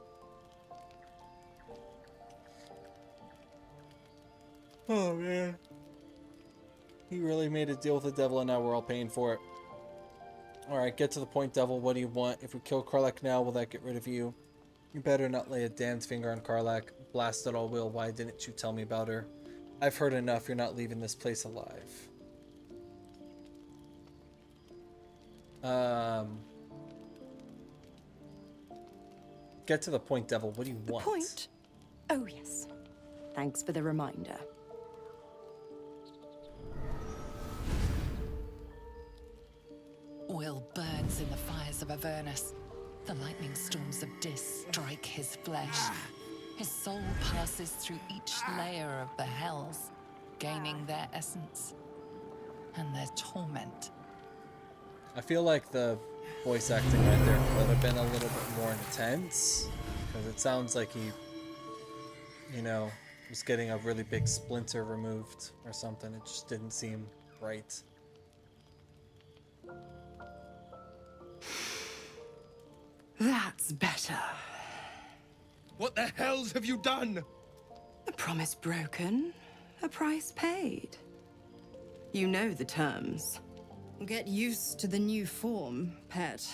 Oh man. He really made a deal with the devil and now we're all paying for it. Alright, get to the point, devil. What do you want? If we kill Karlak now, will that get rid of you? You better not lay a damned finger on Karlak. Blast it all, Will. Why didn't you tell me about her? I've heard enough. You're not leaving this place alive. Get to the point, devil. What do you want? The point? Oh, yes. Thanks for the reminder. Will burns in the fires of Avernus. The lightning storms of Dis strike his flesh. His soul passes through each layer of the hells, gaining their essence and their torment. I feel like the voice acting right there could have been a little bit more intense, because it sounds like he, you know, was getting a really big splinter removed or something. It just didn't seem right. That's better. What the hells have you done? A promise broken, a price paid. You know the terms. Get used to the new form, pet.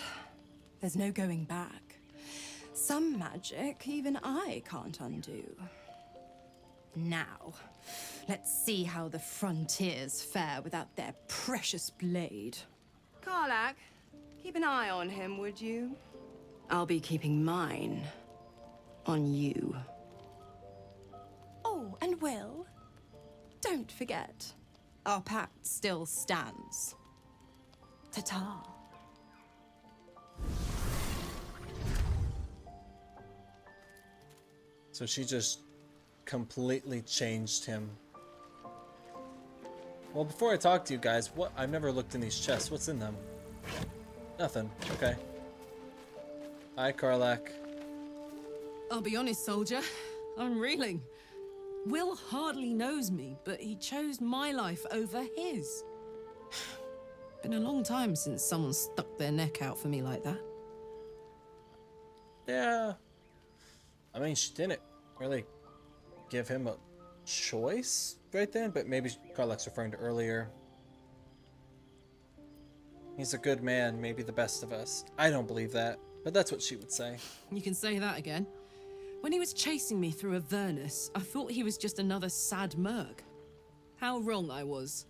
There's no going back. Some magic even I can't undo. Now, let's see how the frontiers fare without their precious blade. Karlak, keep an eye on him, would you? I'll be keeping mine on you. Oh, and Will, don't forget, Our pact still stands. ta-ta. So she just completely changed him. Well, before I talk to you guys, I've never looked in these chests. What's in them? Nothing. Okay. Hi, Karlak. I'll be honest, soldier. I'm reeling. Will hardly knows me, but he chose my life over his. Been a long time since someone stuck their neck out for me like that. Yeah. I mean, she didn't really give him a choice right then, but maybe Karlak's referring to earlier. He's a good man, maybe the best of us. I don't believe that, but that's what she would say. You can say that again. When he was chasing me through Avernus, I thought he was just another sad merc. How wrong I was.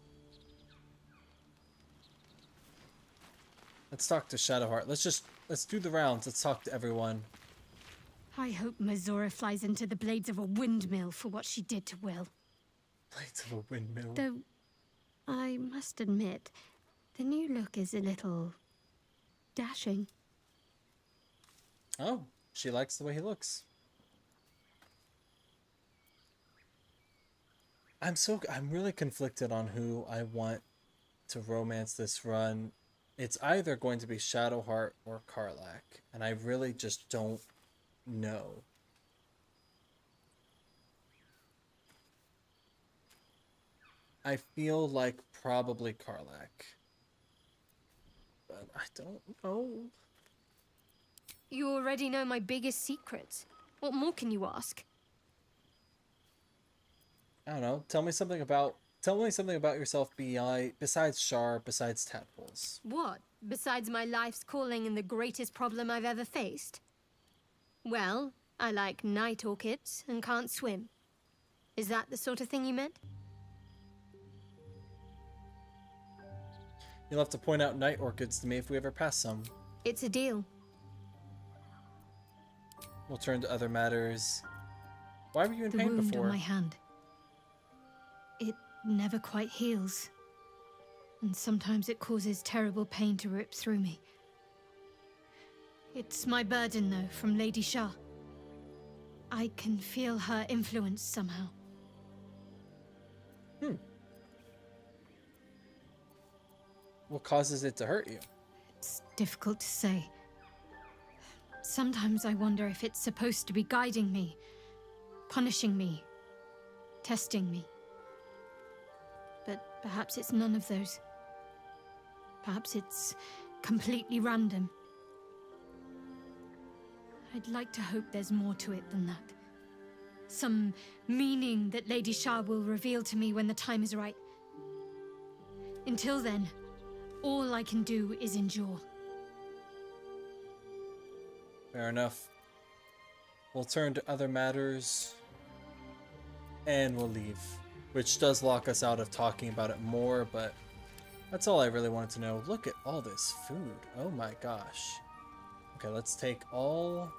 Let's talk to Shadowheart. Let's do the rounds. Let's talk to everyone. I hope Mazora flies into the blades of a windmill for what she did to Will. Blades of a windmill. Though, I must admit, the new look is a little dashing. Oh, she likes the way he looks. I'm really conflicted on who I want to romance this run. It's either going to be Shadowheart or Karlak, and I really just don't know. I feel like probably Karlak, but I don't know. You already know my biggest secrets. What more can you ask? I don't know. Tell me something about yourself besides Shar, besides tadpoles. What? Besides my life's calling and the greatest problem I've ever faced? Well, I like night orchids and can't swim. Is that the sort of thing you meant? You'll have to point out night orchids to me if we ever pass some. It's a deal. We'll turn to other matters. Why were you in The pain wound before? on my hand. It never quite heals. And sometimes it causes terrible pain to rip through me. It's my burden, though, from Lady Shah. I can feel her influence somehow. What causes it to hurt you? It's difficult to say. Sometimes I wonder if it's supposed to be guiding me, punishing me, testing me. But perhaps it's none of those. Perhaps it's completely random. I'd like to hope there's more to it than that. Some meaning that Lady Shah will reveal to me when the time is right. Until then, all I can do is endure. Fair enough. We'll turn to other matters. And we'll leave. Which does lock us out of talking about it more, but that's all I really wanted to know. Look at all this food. Oh my gosh. Okay, let's take all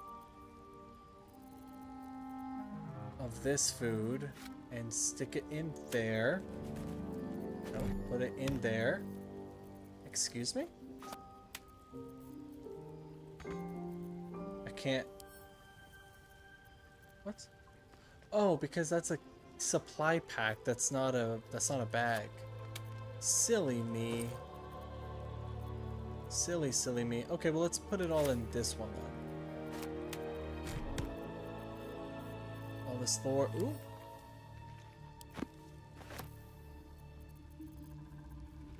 of this food and stick it in there. No, put it in there. Excuse me? I can't... What? Oh, because that's a supply pack. That's not a bag. Silly me. Silly me. Okay, well, let's put it all in this one then. All this lore. Ooh.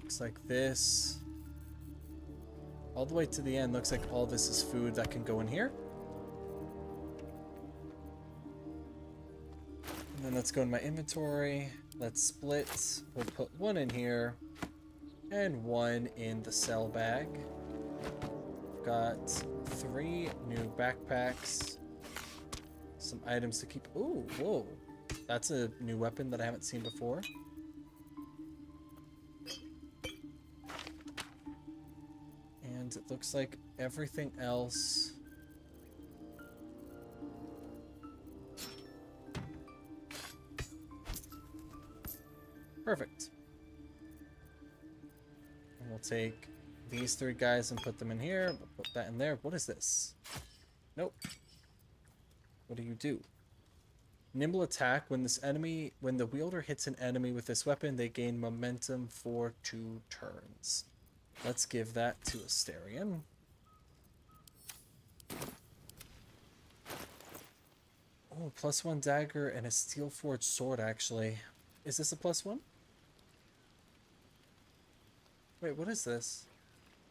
Looks like this. All the way to the end, looks like all this is food that can go in here. And then let's go in my inventory. Let's split. We'll put one in here and one in the cell bag. Got 3 new backpacks. Some items to keep. Ooh, whoa. That's a new weapon that I haven't seen before. And it looks like everything else. Perfect. And we'll take these 3 guys and put them in here. We'll put that in there. What is this? Nope. What do you do? Nimble attack. When the wielder hits an enemy with this weapon, they gain momentum for 2 turns. Let's give that to Asterion. Oh, +1 dagger and a steel forged sword, actually. Is this a +1? Wait, what is this?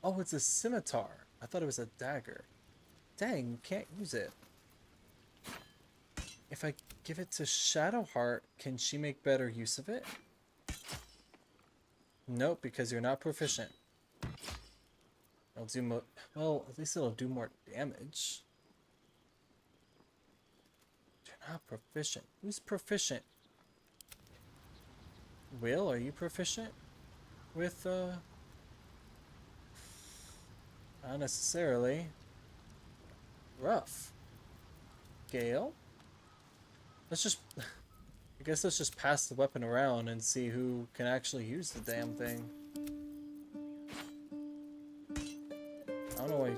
Oh, it's a scimitar. I thought it was a dagger. Dang, can't use it. If I give it to Shadowheart, can she make better use of it? Nope, because you're not proficient. I'll do more. Well, at least it'll do more damage. You're not proficient. Who's proficient? Will, are you proficient with not necessarily. Rough. Gale? Let's just I guess let's just pass the weapon around and see who can actually use the damn thing. I don't know why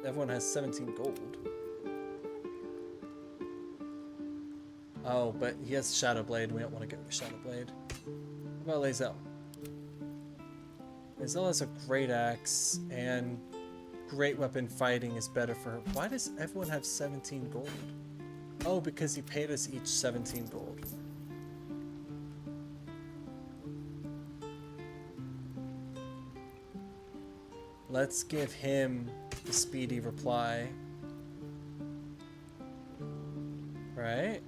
everyone has 17 gold. Oh, but he has Shadow Blade. We don't want to get rid of Shadow Blade. What about Lae'zel? Lae'zel has a great axe, and great weapon fighting is better for her. Why does everyone have 17 gold? Oh, because he paid us each 17 gold. Let's give him the speedy reply. Right?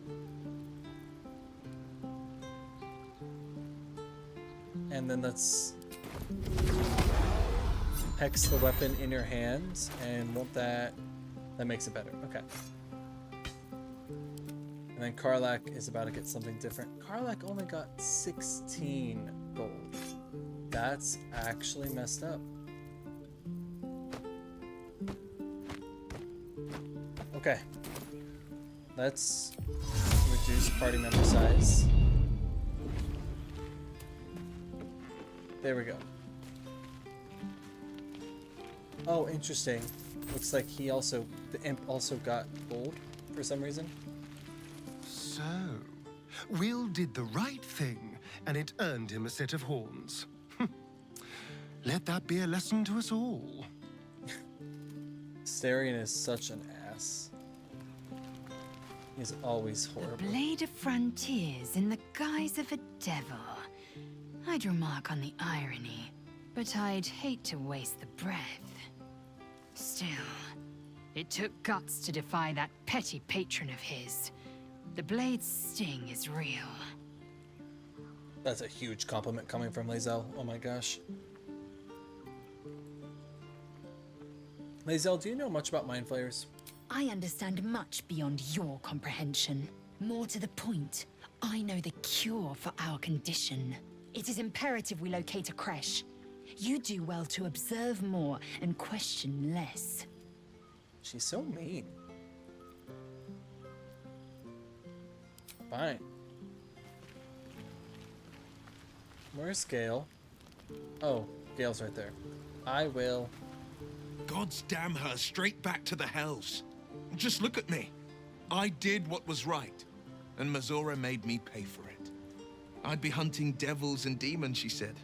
And then let's hex the weapon in your hands, and won't that makes it better. Okay. And then Karlach is about to get something different. Karlach only got 16 gold. That's actually messed up. Okay. Let's reduce party member size. There we go. Oh, interesting. Looks like he also, the imp also got gold for some reason. So, Will did the right thing, and it earned him a set of horns. Let that be a lesson to us all. Asterion is such an ass. He's always horrible. The Blade of Frontiers in the guise of a devil. I'd remark on the irony, but I'd hate to waste the breath. Still, it took guts to defy that petty patron of his. The blade's sting is real. That's a huge compliment coming from Lae'zel. Oh my gosh. Lae'zel, do you know much about mind flayers? I understand much beyond your comprehension. More to the point, I know the cure for our condition. It is imperative we locate a creche. You do well to observe more and question less. She's so mean. Fine. Where's Gale? Oh, Gale's right there. I will. God's damn her straight back to the hells. Just look at me. I did what was right, and Mazora made me pay for it. I'd be hunting devils and demons, she said.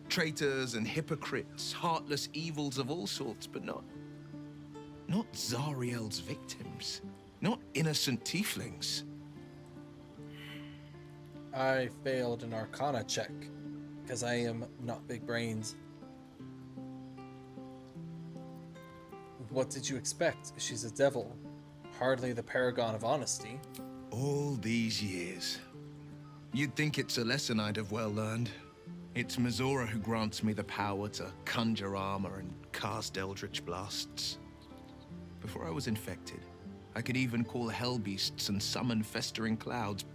Traitors and hypocrites, heartless evils of all sorts, but not Zariel's victims. Not innocent tieflings. I failed an Arcana check, because I am not big brains. What did you expect? She's a devil. Hardly the paragon of honesty. All these years. You'd think it's a lesson I'd have well learned. It's Mazora who grants me the power to conjure armor and cast eldritch blasts. Before I was infected, I could even call hell beasts and summon festering clouds.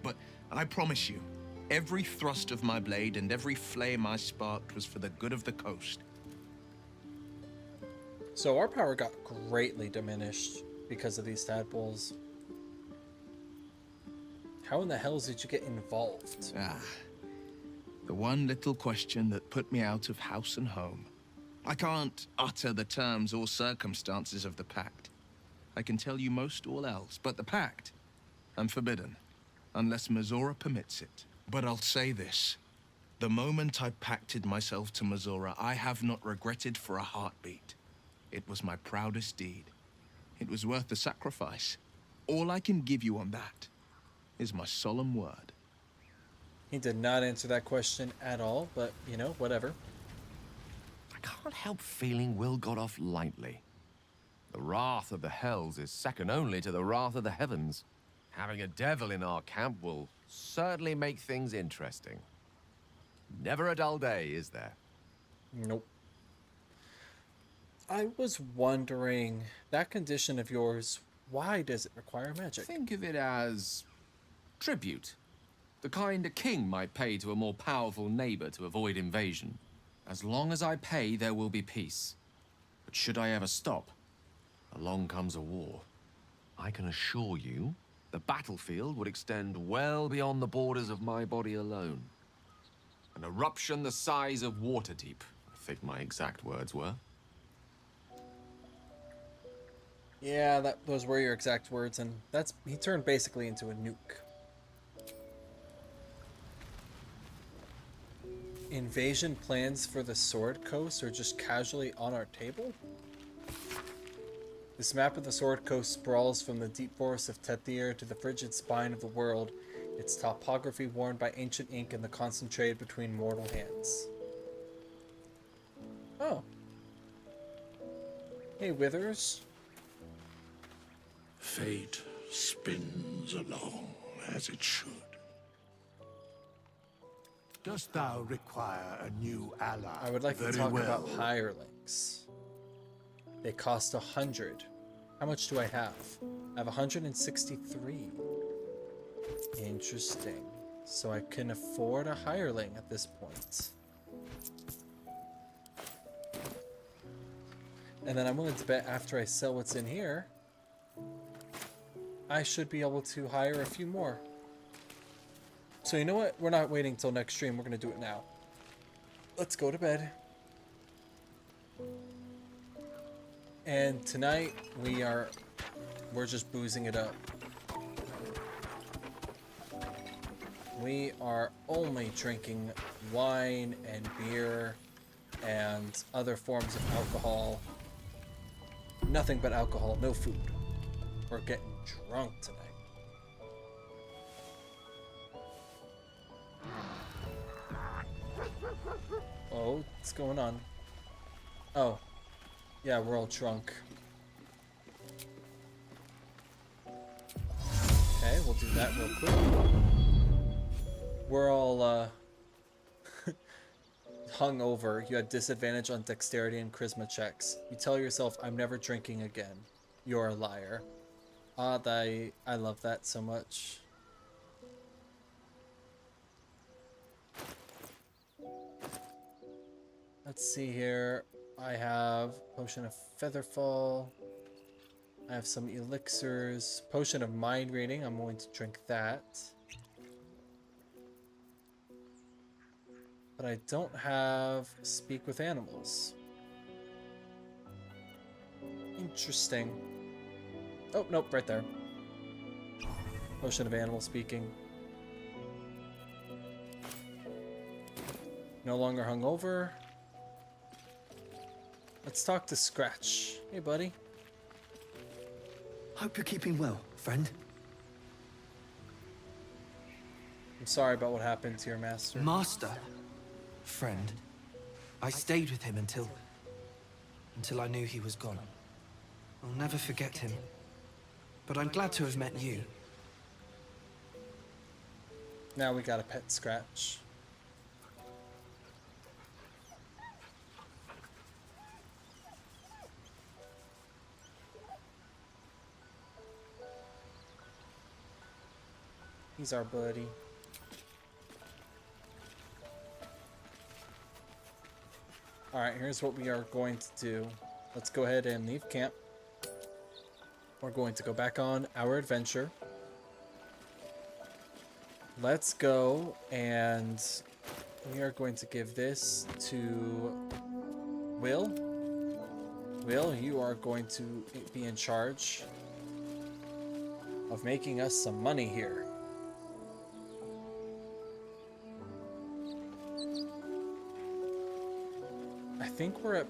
But I promise you, every thrust of my blade and every flame I sparked was for the good of the coast. So our power got greatly diminished because of these tadpoles. How in the hell did you get involved? The one little question that put me out of house and home. I can't utter the terms or circumstances of the pact. I can tell you most all else, but the pact, I'm forbidden, unless Mazora permits it. But I'll say this. The moment I pacted myself to Missoura, I have not regretted for a heartbeat. It was my proudest deed. It was worth the sacrifice. All I can give you on that is my solemn word. He did not answer that question at all, but, you know, whatever. I can't help feeling Will got off lightly. The wrath of the Hells is second only to the wrath of the heavens. Having a devil in our camp will certainly make things interesting. Never a dull day, is there? Nope. I was wondering, that condition of yours, why does it require magic? Think of it as tribute. The kind a king might pay to a more powerful neighbor to avoid invasion. As long as I pay, there will be peace. But should I ever stop, along comes a war. I can assure you, the battlefield would extend well beyond the borders of my body alone. An eruption the size of Waterdeep, I think my exact words were. Yeah, those were your exact words, and he turned basically into a nuke. Invasion plans for the Sword Coast are just casually on our table? This map of the Sword Coast sprawls from the deep forests of Tethir to the frigid spine of the world, its topography worn by ancient ink and the concentrated between mortal hands. Oh. Hey, Withers. Fate spins along as it should. Dost thou require a new ally? I would like to talk about hirelings. They cost 100. How much do I have? I have 163. Interesting. So I can afford a hireling at this point. And then I'm willing to bet after I sell what's in here, I should be able to hire a few more. So you know what? We're not waiting till next stream. We're going to do it now. Let's go to bed. And tonight we're just boozing it up. We are only drinking wine and beer and other forms of alcohol. Nothing but alcohol, no food. We're getting drunk tonight. Oh, what's going on? Oh. Yeah, we're all drunk. Okay, we'll do that real quick. We're all, hungover. You had disadvantage on dexterity and charisma checks. You tell yourself, I'm never drinking again. You're a liar. I love that so much. Let's see here. I have Potion of Featherfall. I have some elixirs. Potion of Mind Reading. I'm going to drink that. But I don't have Speak with Animals. Interesting. Oh, nope, right there. Potion of Animal Speaking. No longer hungover. Let's talk to Scratch. Hey, buddy. Hope you're keeping well, friend. I'm sorry about what happened to your master. Master? Friend. I stayed with him until I knew he was gone. I'll never forget him. But I'm glad to have met you. Now we got a pet Scratch. He's our buddy. Alright, here's what we are going to do. Let's go ahead and leave camp. We're going to go back on our adventure. Let's go, and we are going to give this to Will. Will, you are going to be in charge of making us some money here. think we're at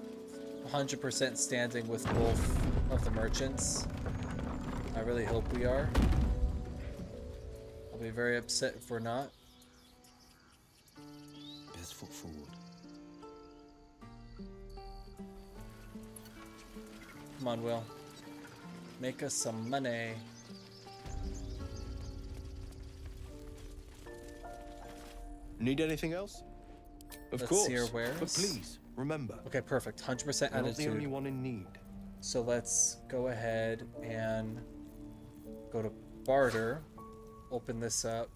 100% standing with both of the merchants. I really hope we are. I'll be very upset if we're not. Best foot forward. Come on, Will. Make us some money. Need anything else? Of Let's course. see our wares. But please, remember. Okay, perfect. 100% You're not the only attitude. one in need. So let's go ahead and go to barter. Open this up.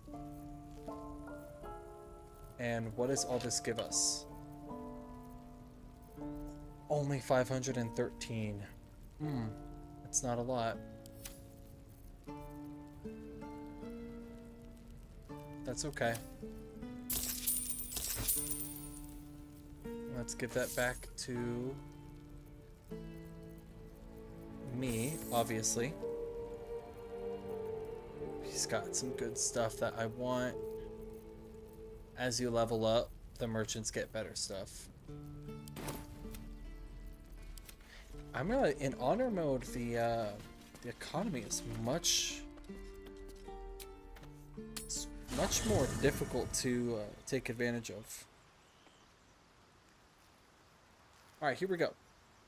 And what does all this give us? Only 513. That's not a lot. That's okay. Let's give that back to me, obviously. He's got some good stuff that I want. As you level up, the merchants get better stuff. I'm gonna, in honor mode, the economy is much more difficult to take advantage of. All right, here we go.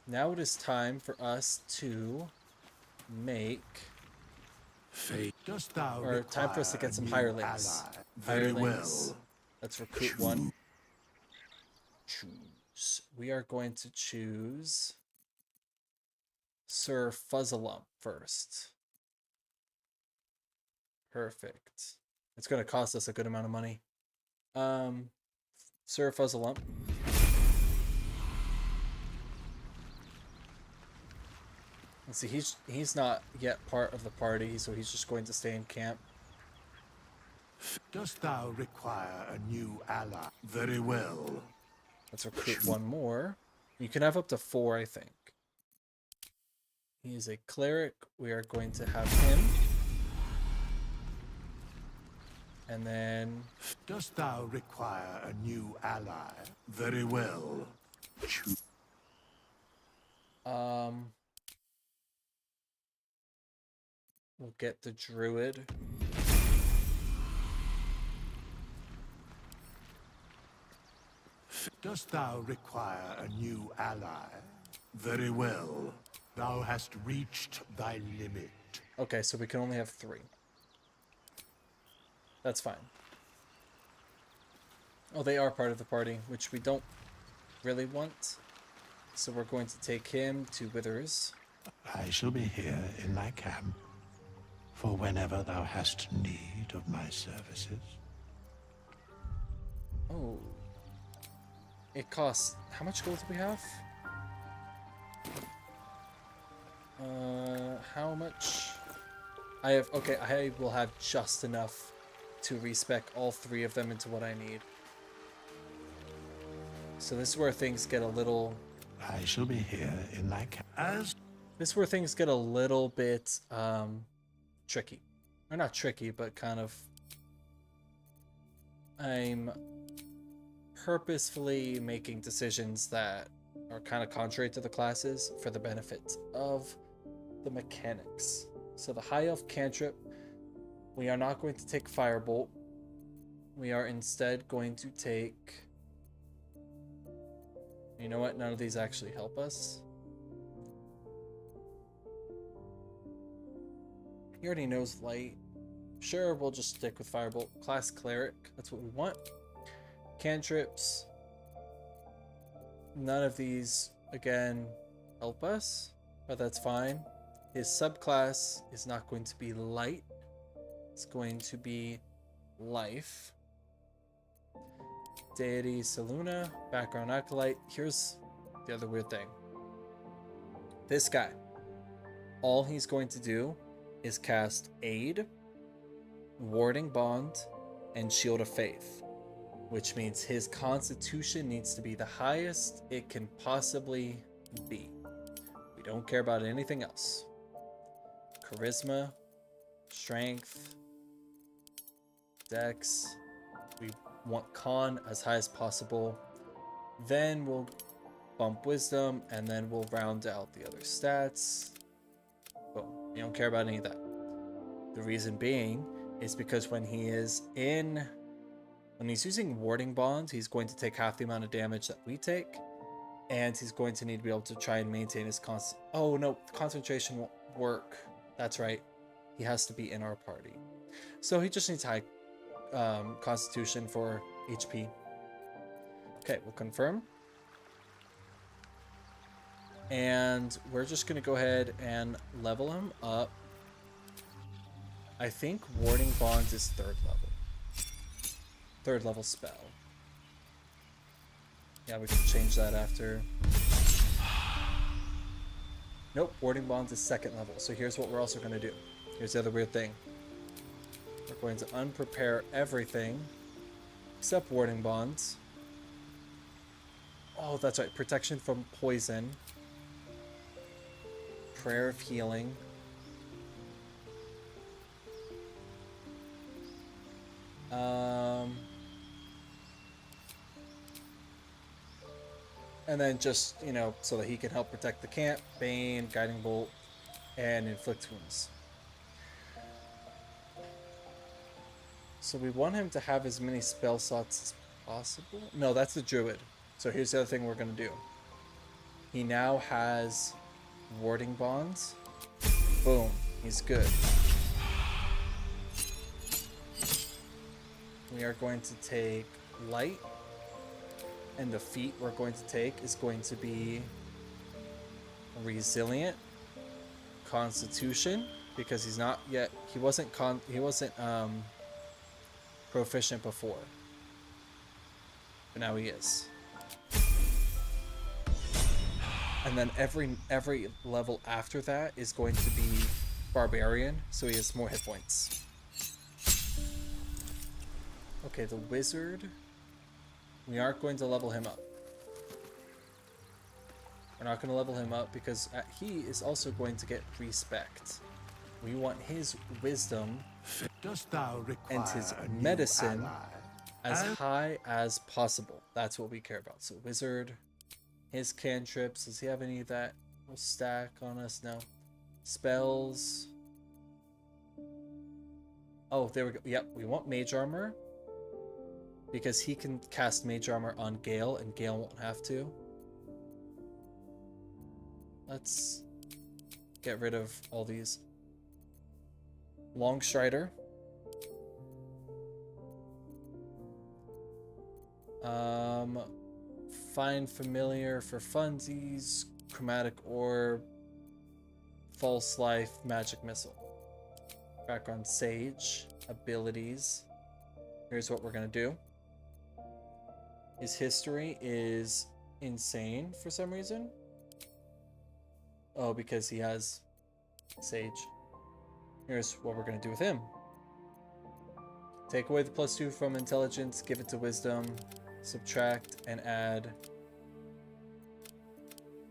Now it is time for us to make, or time for us to get some hirelings. Hirelings. Let's recruit one. Choose. We are going to choose Sir Fuzzalump first. Perfect. It's going to cost us a good amount of money. Sir Fuzzalump. Let's see, he's not yet part of the party, so he's just going to stay in camp. Dost thou require a new ally? Very well. Let's recruit one more. You can have up to 4, I think. He is a cleric. We are going to have him. And then... Dost thou require a new ally? Very well. We'll get the druid. Dost thou require a new ally? Very well. Thou hast reached thy limit. Okay, so we can only have 3. That's fine. Oh, they are part of the party, which we don't really want. So we're going to take him to Withers. I shall be here in thy camp, for whenever thou hast need of my services. Oh. It costs... How much gold do we have? How much? I have... Okay, I will have just enough to respec all 3 of them into what I need. So this is where things get a little... I shall be here in thy camp. This is where things get a little bit, tricky. Or not tricky, but kind of... I'm purposefully making decisions that are kind of contrary to the classes for the benefit of the mechanics. So the High Elf cantrip, we are not going to take Firebolt. We are instead going to take... You know what? None of these actually help us. He already knows Light. Sure, we'll just stick with Firebolt. Class Cleric, that's what we want. Cantrips. None of these, again, help us, but that's fine. His subclass is not going to be Light. It's going to be Life. Deity Saluna, Background Acolyte. Here's the other weird thing. This guy, all he's going to do is cast Aid, Warding Bond, and Shield of Faith, which means his Constitution needs to be the highest it can possibly be. We don't care about anything else. Charisma, Strength, Dex. We want Con as high as possible. Then we'll bump wisdom, and then we'll round out the other stats. Boom. You don't care about any of that. The reason being is because when he's using warding bonds, he's going to take half the amount of damage that we take, and he's going to need to be able to try and maintain his oh no, concentration won't work. That's right. He has to be in our party. So he just needs high constitution for HP. Okay, we'll confirm. And we're just going to go ahead and level him up. I think Warding Bonds is 3rd level. 3rd level spell. Yeah, we can change that after. Nope, Warding Bonds is 2nd level. So here's what we're also going to do. Here's the other weird thing. We're going to unprepare everything except Warding Bonds. Oh, that's right. Protection from poison. Prayer of healing. And then just, you know, so that he can help protect the camp, Bane, Guiding Bolt, and Inflict Wounds. So we want him to have as many spell slots as possible. No, that's the Druid. So here's the other thing we're going to do. He now has Warding Bonds. Boom. He's good. We are going to take Light. And the feat we're going to take is going to be Resilient, Constitution, because he's not yet, he wasn't proficient before. But now he is. And then every level after that is going to be Barbarian, so he has more hit points. Okay, the Wizard. We aren't going to level him up. We're not going to level him up because he is also going to get respect. We want his wisdom and his medicine as high as possible. That's what we care about. So Wizard, his cantrips, does he have any that will stack on us? No. Spells. Oh, there we go. Yep, we want Mage Armor. Because he can cast Mage Armor on Gale, and Gale won't have to. Let's get rid of all these. Longstrider. Find Familiar for funsies. Chromatic Orb. False Life. Magic Missile. Background Sage. Abilities. Here's what we're going to do. His history is insane for some reason. Oh, because he has Sage. Here's what we're going to do with him. Take away the +2 from intelligence, give it to wisdom, subtract and add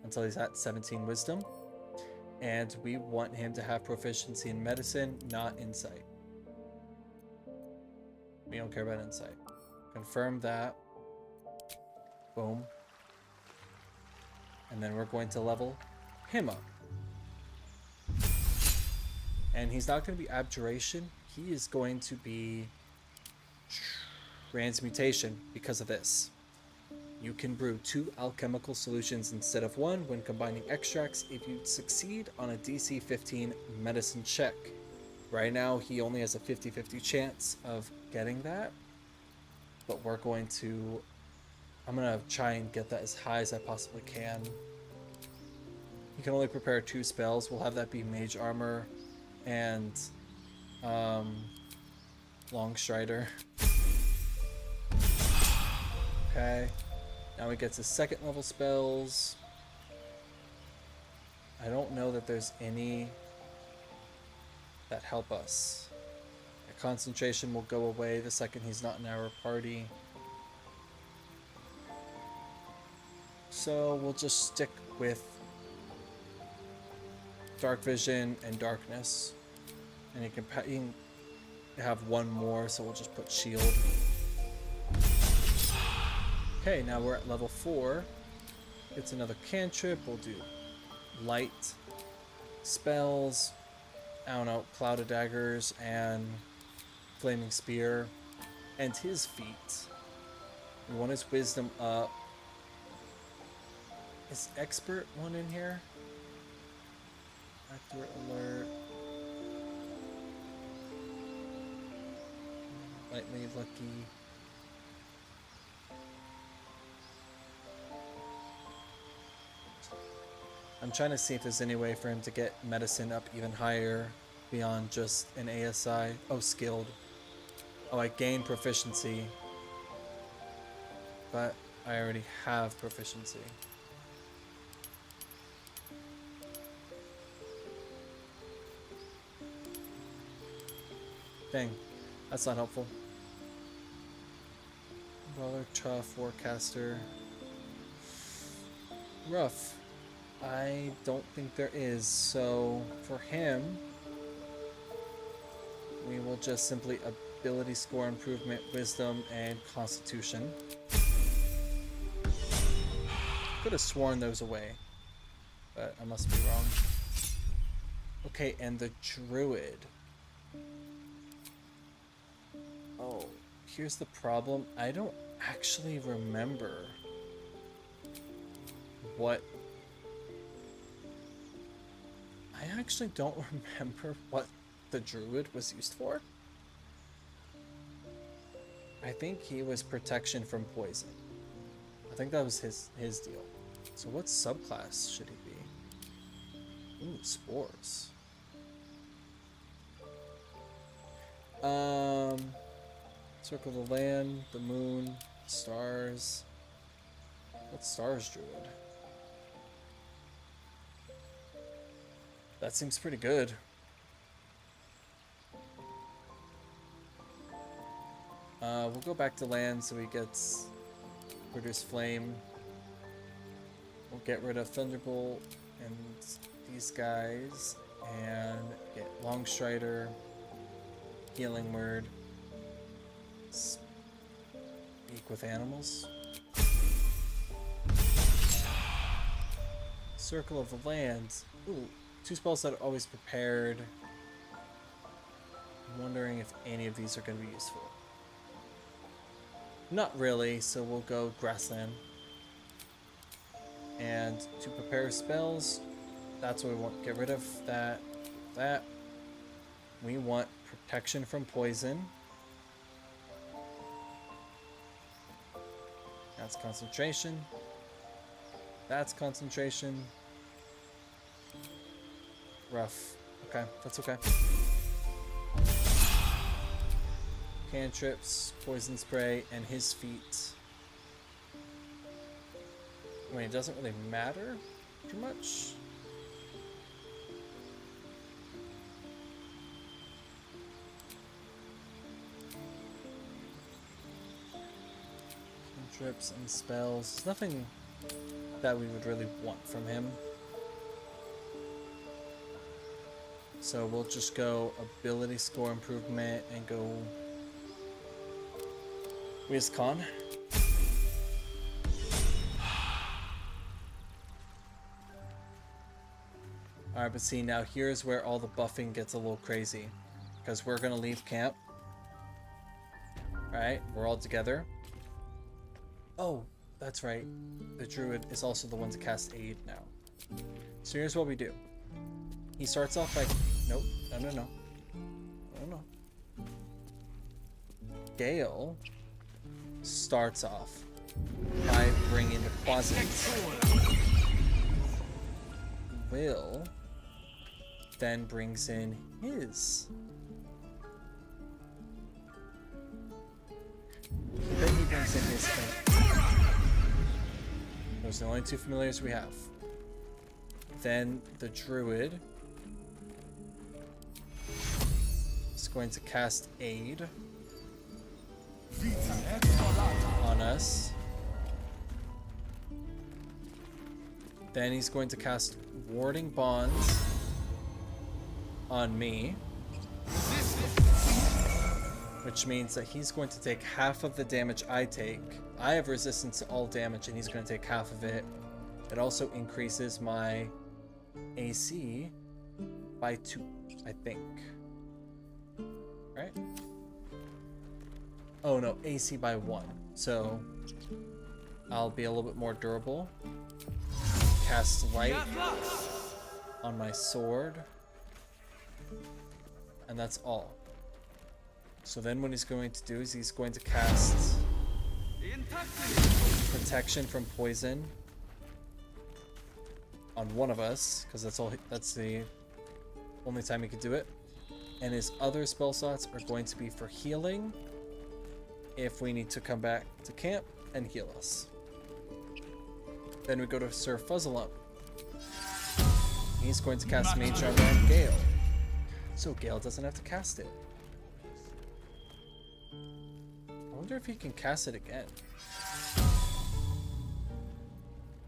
until he's at 17 wisdom. And we want him to have proficiency in medicine, not insight. We don't care about insight. Confirm that. Boom. And then we're going to level him up. And he's not going to be Abjuration. He is going to be Transmutation because of this. You can brew 2 alchemical solutions instead of 1 when combining extracts if you succeed on a DC 15 medicine check. Right now, he only has a 50-50 chance of getting that. But we're going to... I'm going to try and get that as high as I possibly can. You can only prepare 2 spells. We'll have that be Mage Armor and Longstrider. Okay. Now we get to 2nd level spells. I don't know that there's any that help us. The concentration will go away the second he's not in our party. So we'll just stick with Dark Vision and Darkness. And you can have 1 more, so we'll just put Shield. Okay, now we're at level 4. It's another cantrip. We'll do light spells. I don't know, clouded daggers and flaming spear. And his feet. We want his wisdom up. Is expert one in here? Accurate alert. Lightly lucky. I'm trying to see if there's any way for him to get medicine up even higher beyond just an ASI. Oh, skilled. Oh, I gain proficiency. But I already have proficiency. Dang, that's not helpful. Roller, tough, forecaster. Rough. I don't think there is, so for him, we will just simply ability score improvement, wisdom, and constitution. Could have sworn those away, but I must be wrong. Okay, and the druid. Oh, here's the problem. I don't actually remember what... I actually don't remember what the druid was used for. I think he was protection from poison. I think that was his deal. So what subclass should he be? Ooh, spores. Circle the land, the moon, stars. What stars druid? That seems pretty good. We'll go back to land so he gets produce flame. We'll get rid of Thunderbolt and these guys and get Longstrider, Healing Word, Speak with Animals, Circle of the Land. Ooh, 2 spells that are always prepared. I'm wondering if any of these are going to be useful. Not really, so we'll go Grassland. And to prepare spells, that's what we want. Get rid of that. That. We want protection from poison. That's concentration. That's concentration. Rough. Okay, that's okay. Cantrips, poison spray, and his feet. I mean, it doesn't really matter too much. Cantrips and spells. There's nothing that we would really want from him. So we'll just go ability score improvement and go WizCon. Alright, but see, now here's where all the buffing gets a little crazy. Because we're gonna leave camp. Alright, we're all together. Oh, that's right. The druid is also the one to cast aid now. So here's what we do. He starts off by... Nope. No. Gale starts off by bringing the quasits. Will then brings in his. Then he brings in his thing. Those are the only 2 familiars we have. Then the druid is going to cast aid on us. Then he's going to cast warding bonds on me, which means that he's going to take half of the damage I take. I have resistance to all damage and he's going to take half of it. It also increases my AC by 2, I think. Right? Oh no, AC by 1. So I'll be a little bit more durable. Cast light on my sword. And that's all. So then what he's going to do is he's going to cast protection from poison on one of us, because that's the only time he could do it. And his other spell slots are going to be for healing if we need to come back to camp and heal us. Then we go to Sir Fuzzleup. He's going to cast Mage Armor on Gale. So Gale doesn't have to cast it. I wonder if he can cast it again.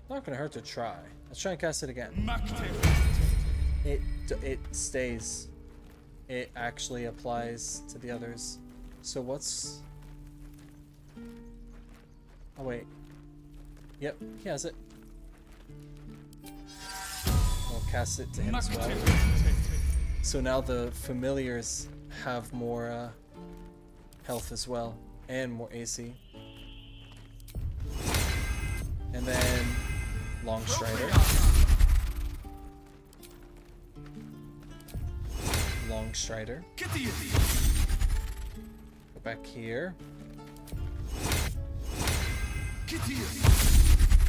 Not gonna hurt to try. Let's try and cast it again. It stays. It actually applies to the others. So what's... Oh wait. Yep, he has it. We'll cast it to him as well. So now the familiars have more health as well, and more AC. And then Long Strider. Long Strider. Go back here.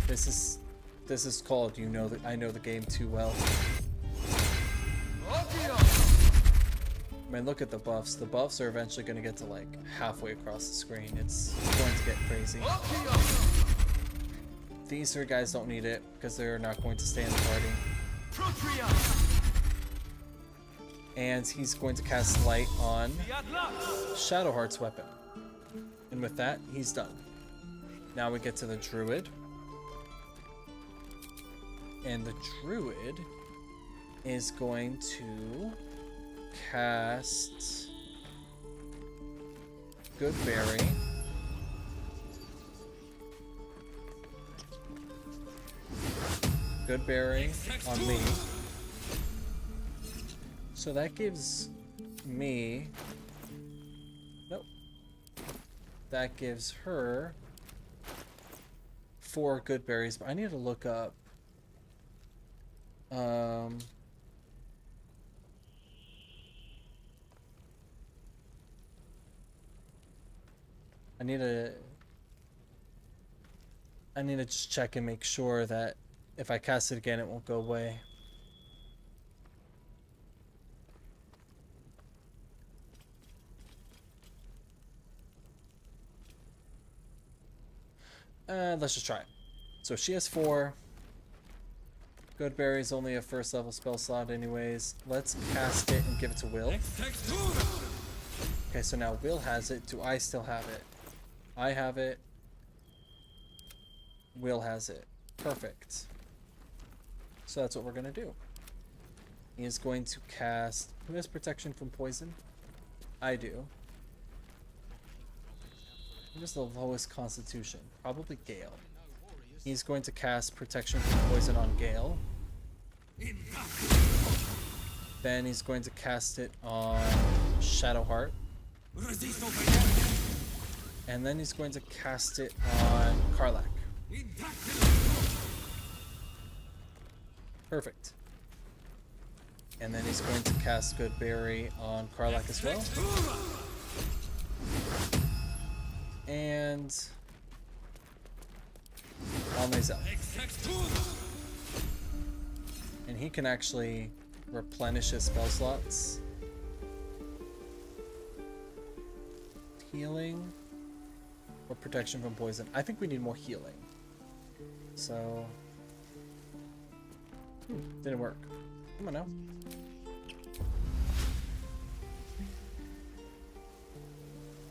This is called I know the game too well. I mean, look at the buffs. The buffs are eventually going to get to like halfway across the screen. It's going to get crazy. These 3 guys don't need it because they're not going to stay in the party. And he's going to cast light on Shadowheart's weapon. And with that, he's done. Now we get to the Druid. And the Druid is going to cast Goodberry on me. So that gives me... Nope. That gives her 4 good berries, but I need to look up... I need to just check and make sure that if I cast it again, it won't go away. Let's just try it. So she has 4. Goodberry's only a 1st level spell slot anyways. Let's cast it and give it to Will. Okay, so now Will has it. Do I still have it? I have it. Will has it. Perfect. So that's what we're gonna do. He is going to cast... Who has protection from poison? I do. Who's the lowest constitution? Probably Gale. He's going to cast protection from poison on Gale. Then he's going to cast it on Shadowheart. And then he's going to cast it on Karlach. Perfect. And then he's going to cast Goodberry on Karlach as well. And on Mazel. And he can actually replenish his spell slots. Healing or protection from poison. I think we need more healing. So didn't work. Come on now.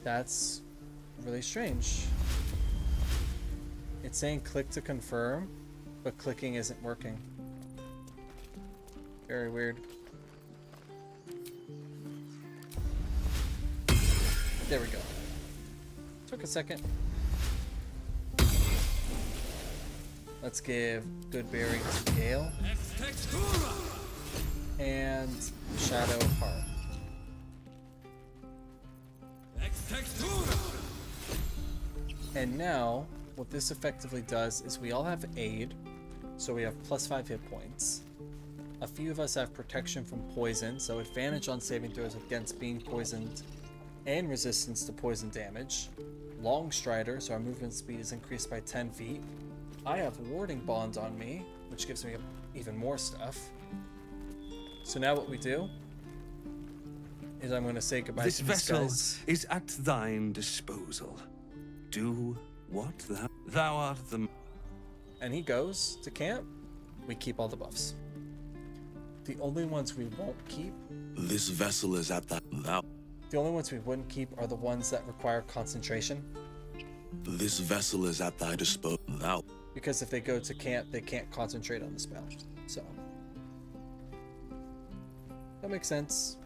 That's really strange. It's saying click to confirm, but clicking isn't working. Very weird. There we go. Took a second. Let's give good bearing to Gale. And Shadow Heart. And now, what this effectively does is we all have aid, so we have +5 hit points. A few of us have protection from poison, so advantage on saving throws against being poisoned and resistance to poison damage. Long Strider, so our movement speed is increased by 10 feet. I have Warding Bond on me, which gives me even more stuff. So now what we do is I'm going to say goodbye This to these vessel guys. is at thine disposal. Do what thou art the... And he goes to camp. We keep all the buffs. The only ones we won't keep... This vessel is at thou... The only ones we wouldn't keep are the ones that require concentration. This vessel is at thy disposal. Thou... Because if they go to camp, they can't concentrate on the spell. So... that makes sense.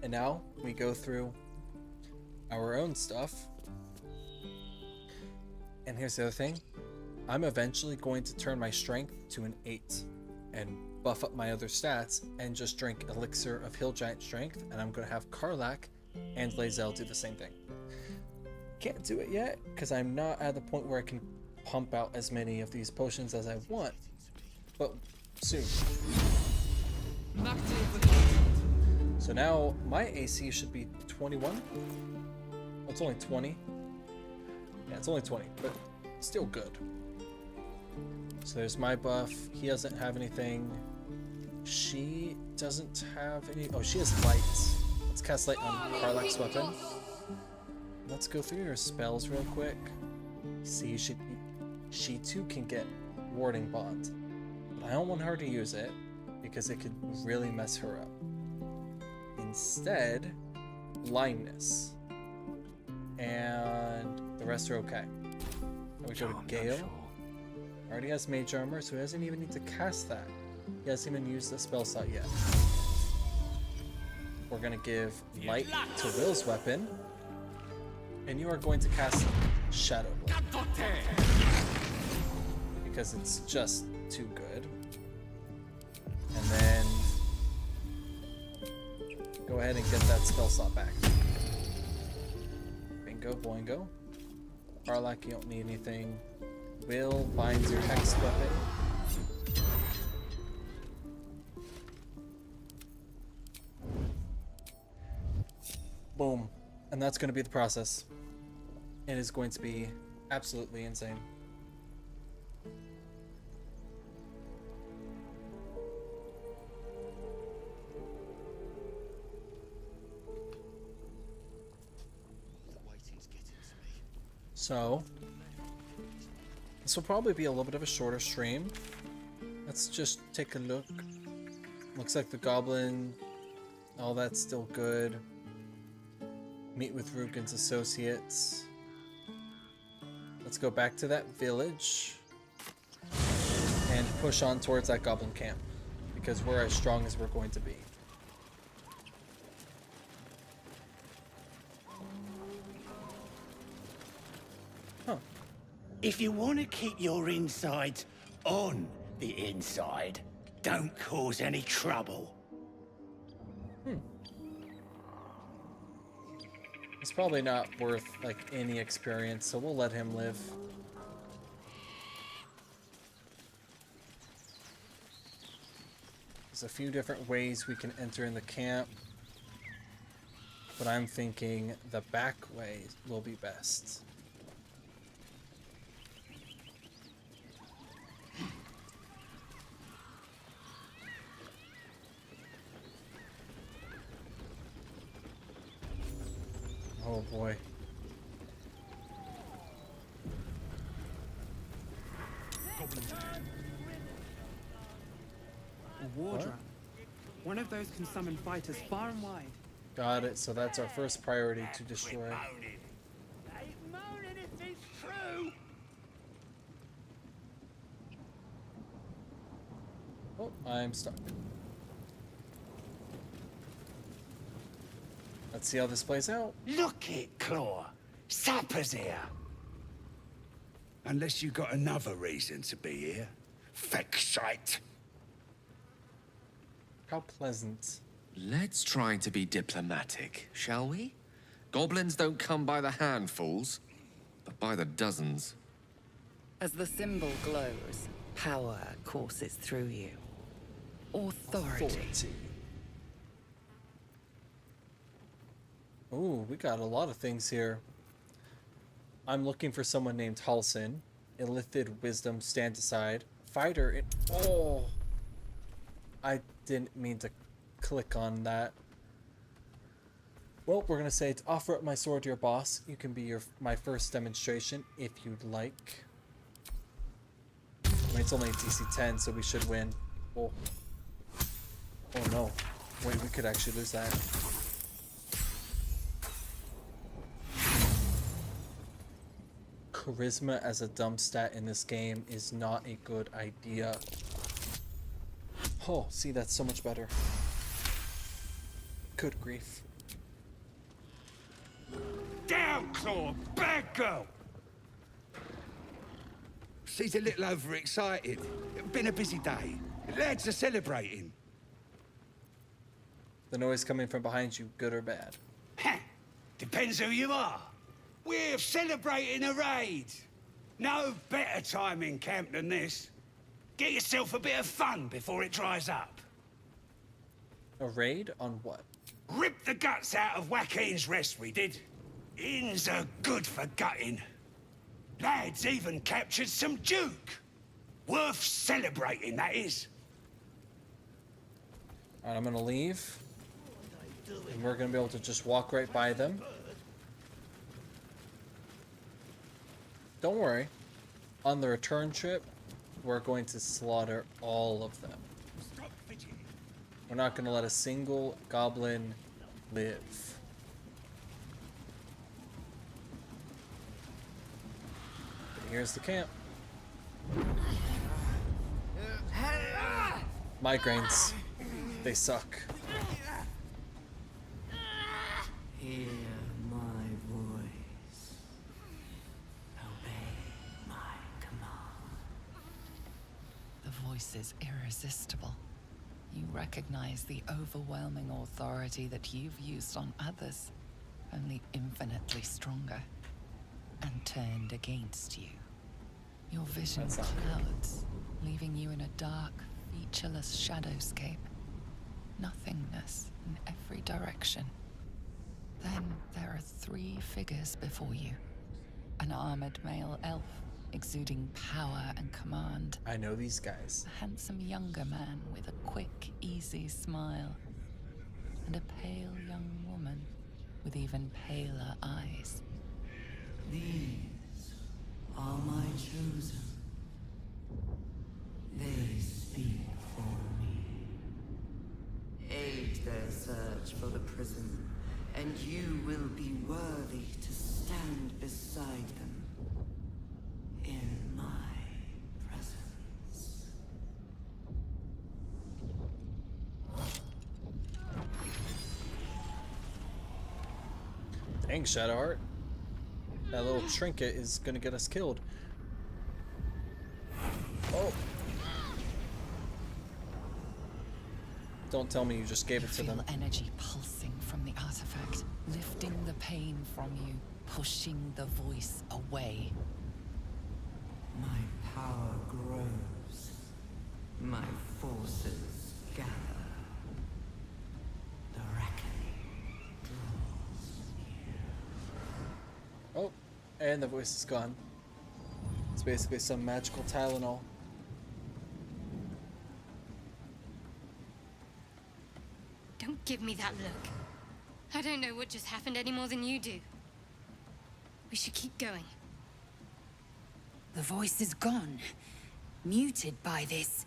And now we go through our own stuff. And here's the other thing. I'm eventually going to turn my strength to an 8 and buff up my other stats and just drink Elixir of Hill Giant Strength, and I'm going to have Karlach and Lae'zel do the same thing. Can't do it yet because I'm not at the point where I can pump out as many of these potions as I want, but soon. So now my AC should be 21. Oh, it's only 20. Yeah, it's only 20, but still good. So there's my buff. He doesn't have anything. She doesn't have any. Oh, she has light. Let's cast light on Karlach's weapon. Let's go through her spells real quick. See, she too can get Warding Bond, but I don't want her to use it because it could really mess her up. Instead, blindness, and the rest are okay. Then we go to Gale. Already has mage armor, so he doesn't even need to cast that. He hasn't even used the spell slot yet. We're gonna give light to Will's weapon, and you are going to cast Shadow Blade because it's just too good. And then go ahead and get that spell slot back. Bingo, boingo. Karlach, you don't need anything. Will binds your hex weapon. Boom. And that's going to be the process. It is going to be absolutely insane. So, this will probably be a little bit of a shorter stream. Let's just take a look. Looks like the goblin, all that's still good. Meet with Rugen's associates. Let's go back to that village and push on towards that goblin camp because we're as strong as we're going to be. If you want to keep your insides on the inside, don't cause any trouble. It's probably not worth like any experience, so we'll let him live. There's a few different ways we can enter in the camp, but I'm thinking the back way will be best. Oh boy. A war drum. One of those can summon fighters far and wide. Got it, so that's our first priority to destroy. Oh, I'm stuck. Let's see how this plays out. Look it, Claw. Sapper's here. Unless you got another reason to be here. Feck shite. How pleasant. Let's try to be diplomatic, shall we? Goblins don't come by the handfuls, but by the dozens. As the symbol glows, power courses through you. Authority. Ooh, we got a lot of things here. I'm looking for someone named Halsin. Illithid wisdom, stand aside. Fighter. Oh, I didn't mean to click on that. Well, we're gonna say to offer up my sword to your boss. You can be my first demonstration if you'd like. I mean, it's only a DC 10, so we should win. Oh. Oh no. Wait, we could actually lose that. Charisma as a dumb stat in this game is not a good idea. Oh, see, that's so much better. Good grief. Down, Claw! Bad girl! She's a little overexcited. Been a busy day. Lads are celebrating. The noise coming from behind you, good or bad? Depends who you are. We're celebrating a raid. No better time in camp than this. Get yourself a bit of fun before it dries up. A raid on what? Rip the guts out of Joaquin's rest, we did. Inns are good for gutting. Lads even captured some Duke. Worth celebrating, that is. Alright, I'm gonna leave. And we're gonna be able to just walk right by them. Don't worry. On the return trip, we're going to slaughter all of them. We're not going to let a single goblin live. But here's the camp. Migraines. They suck. Hear my voice. Obey my command. The voice is irresistible. You recognize the overwhelming authority that you've used on others, only infinitely stronger, and turned against you. Your vision clouds, leaving you in a dark, featureless shadowscape. Nothingness in every direction. Then there are 3 figures before you. An armored male elf, exuding power and command. I know these guys. A handsome younger man with a quick, easy smile. And a pale young woman with even paler eyes. These are my chosen. They speak for me. Aid their search for the prison, and you will be worthy to stand beside them in my presence. Dang, Shadowheart. That little trinket is gonna get us killed. Oh. Don't tell me you just gave it to them. Feel energy pulsing from the artifact, lifting the pain from you, pushing the voice away. My power grows. My forces gather. The reckoning draws near. Oh, and the voice is gone. It's basically some magical Tylenol. Don't give me that look. I don't know what just happened any more than you do. We should keep going. The voice is gone. Muted by this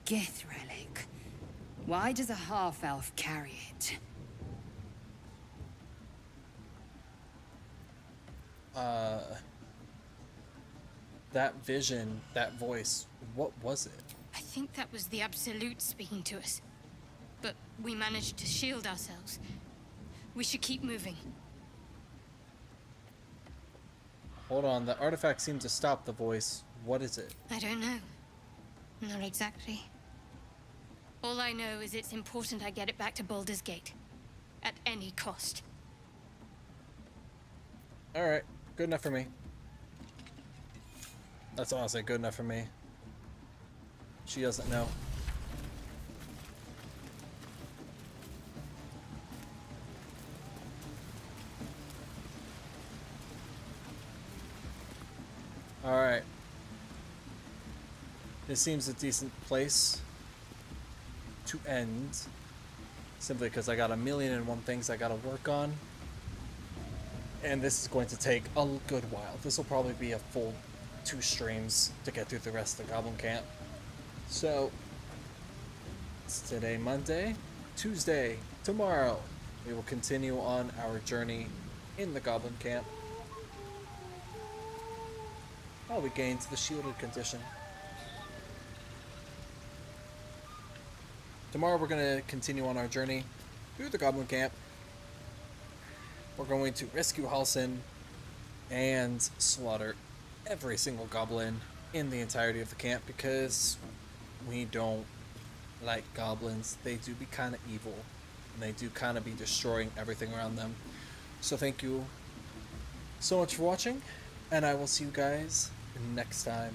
Gith relic. Why does a half-elf carry it? That vision, that voice, what was it? I think that was the Absolute speaking to us. But we managed to shield ourselves. We should keep moving. Hold on, the artifact seemed to stop the voice. What is it? I don't know. Not exactly. All I know is it's important I get it back to Baldur's Gate. At any cost. Alright, good enough for me. That's honestly good enough for me. She doesn't know. Alright. This seems a decent place to end. Simply because I got 1,000,001 things I gotta work on. And this is going to take a good while. This will probably be a full 2 streams to get through the rest of the Goblin Camp. So, it's today Monday. Tuesday, tomorrow, we will continue on our journey in the Goblin Camp. Oh, we gained the shielded condition. Tomorrow we're going to continue on our journey through the Goblin Camp. We're going to rescue Halsin and slaughter every single goblin in the entirety of the camp because we don't like goblins. They do be kind of evil and they do kind of be destroying everything around them. So thank you so much for watching, and I will see you guys next time.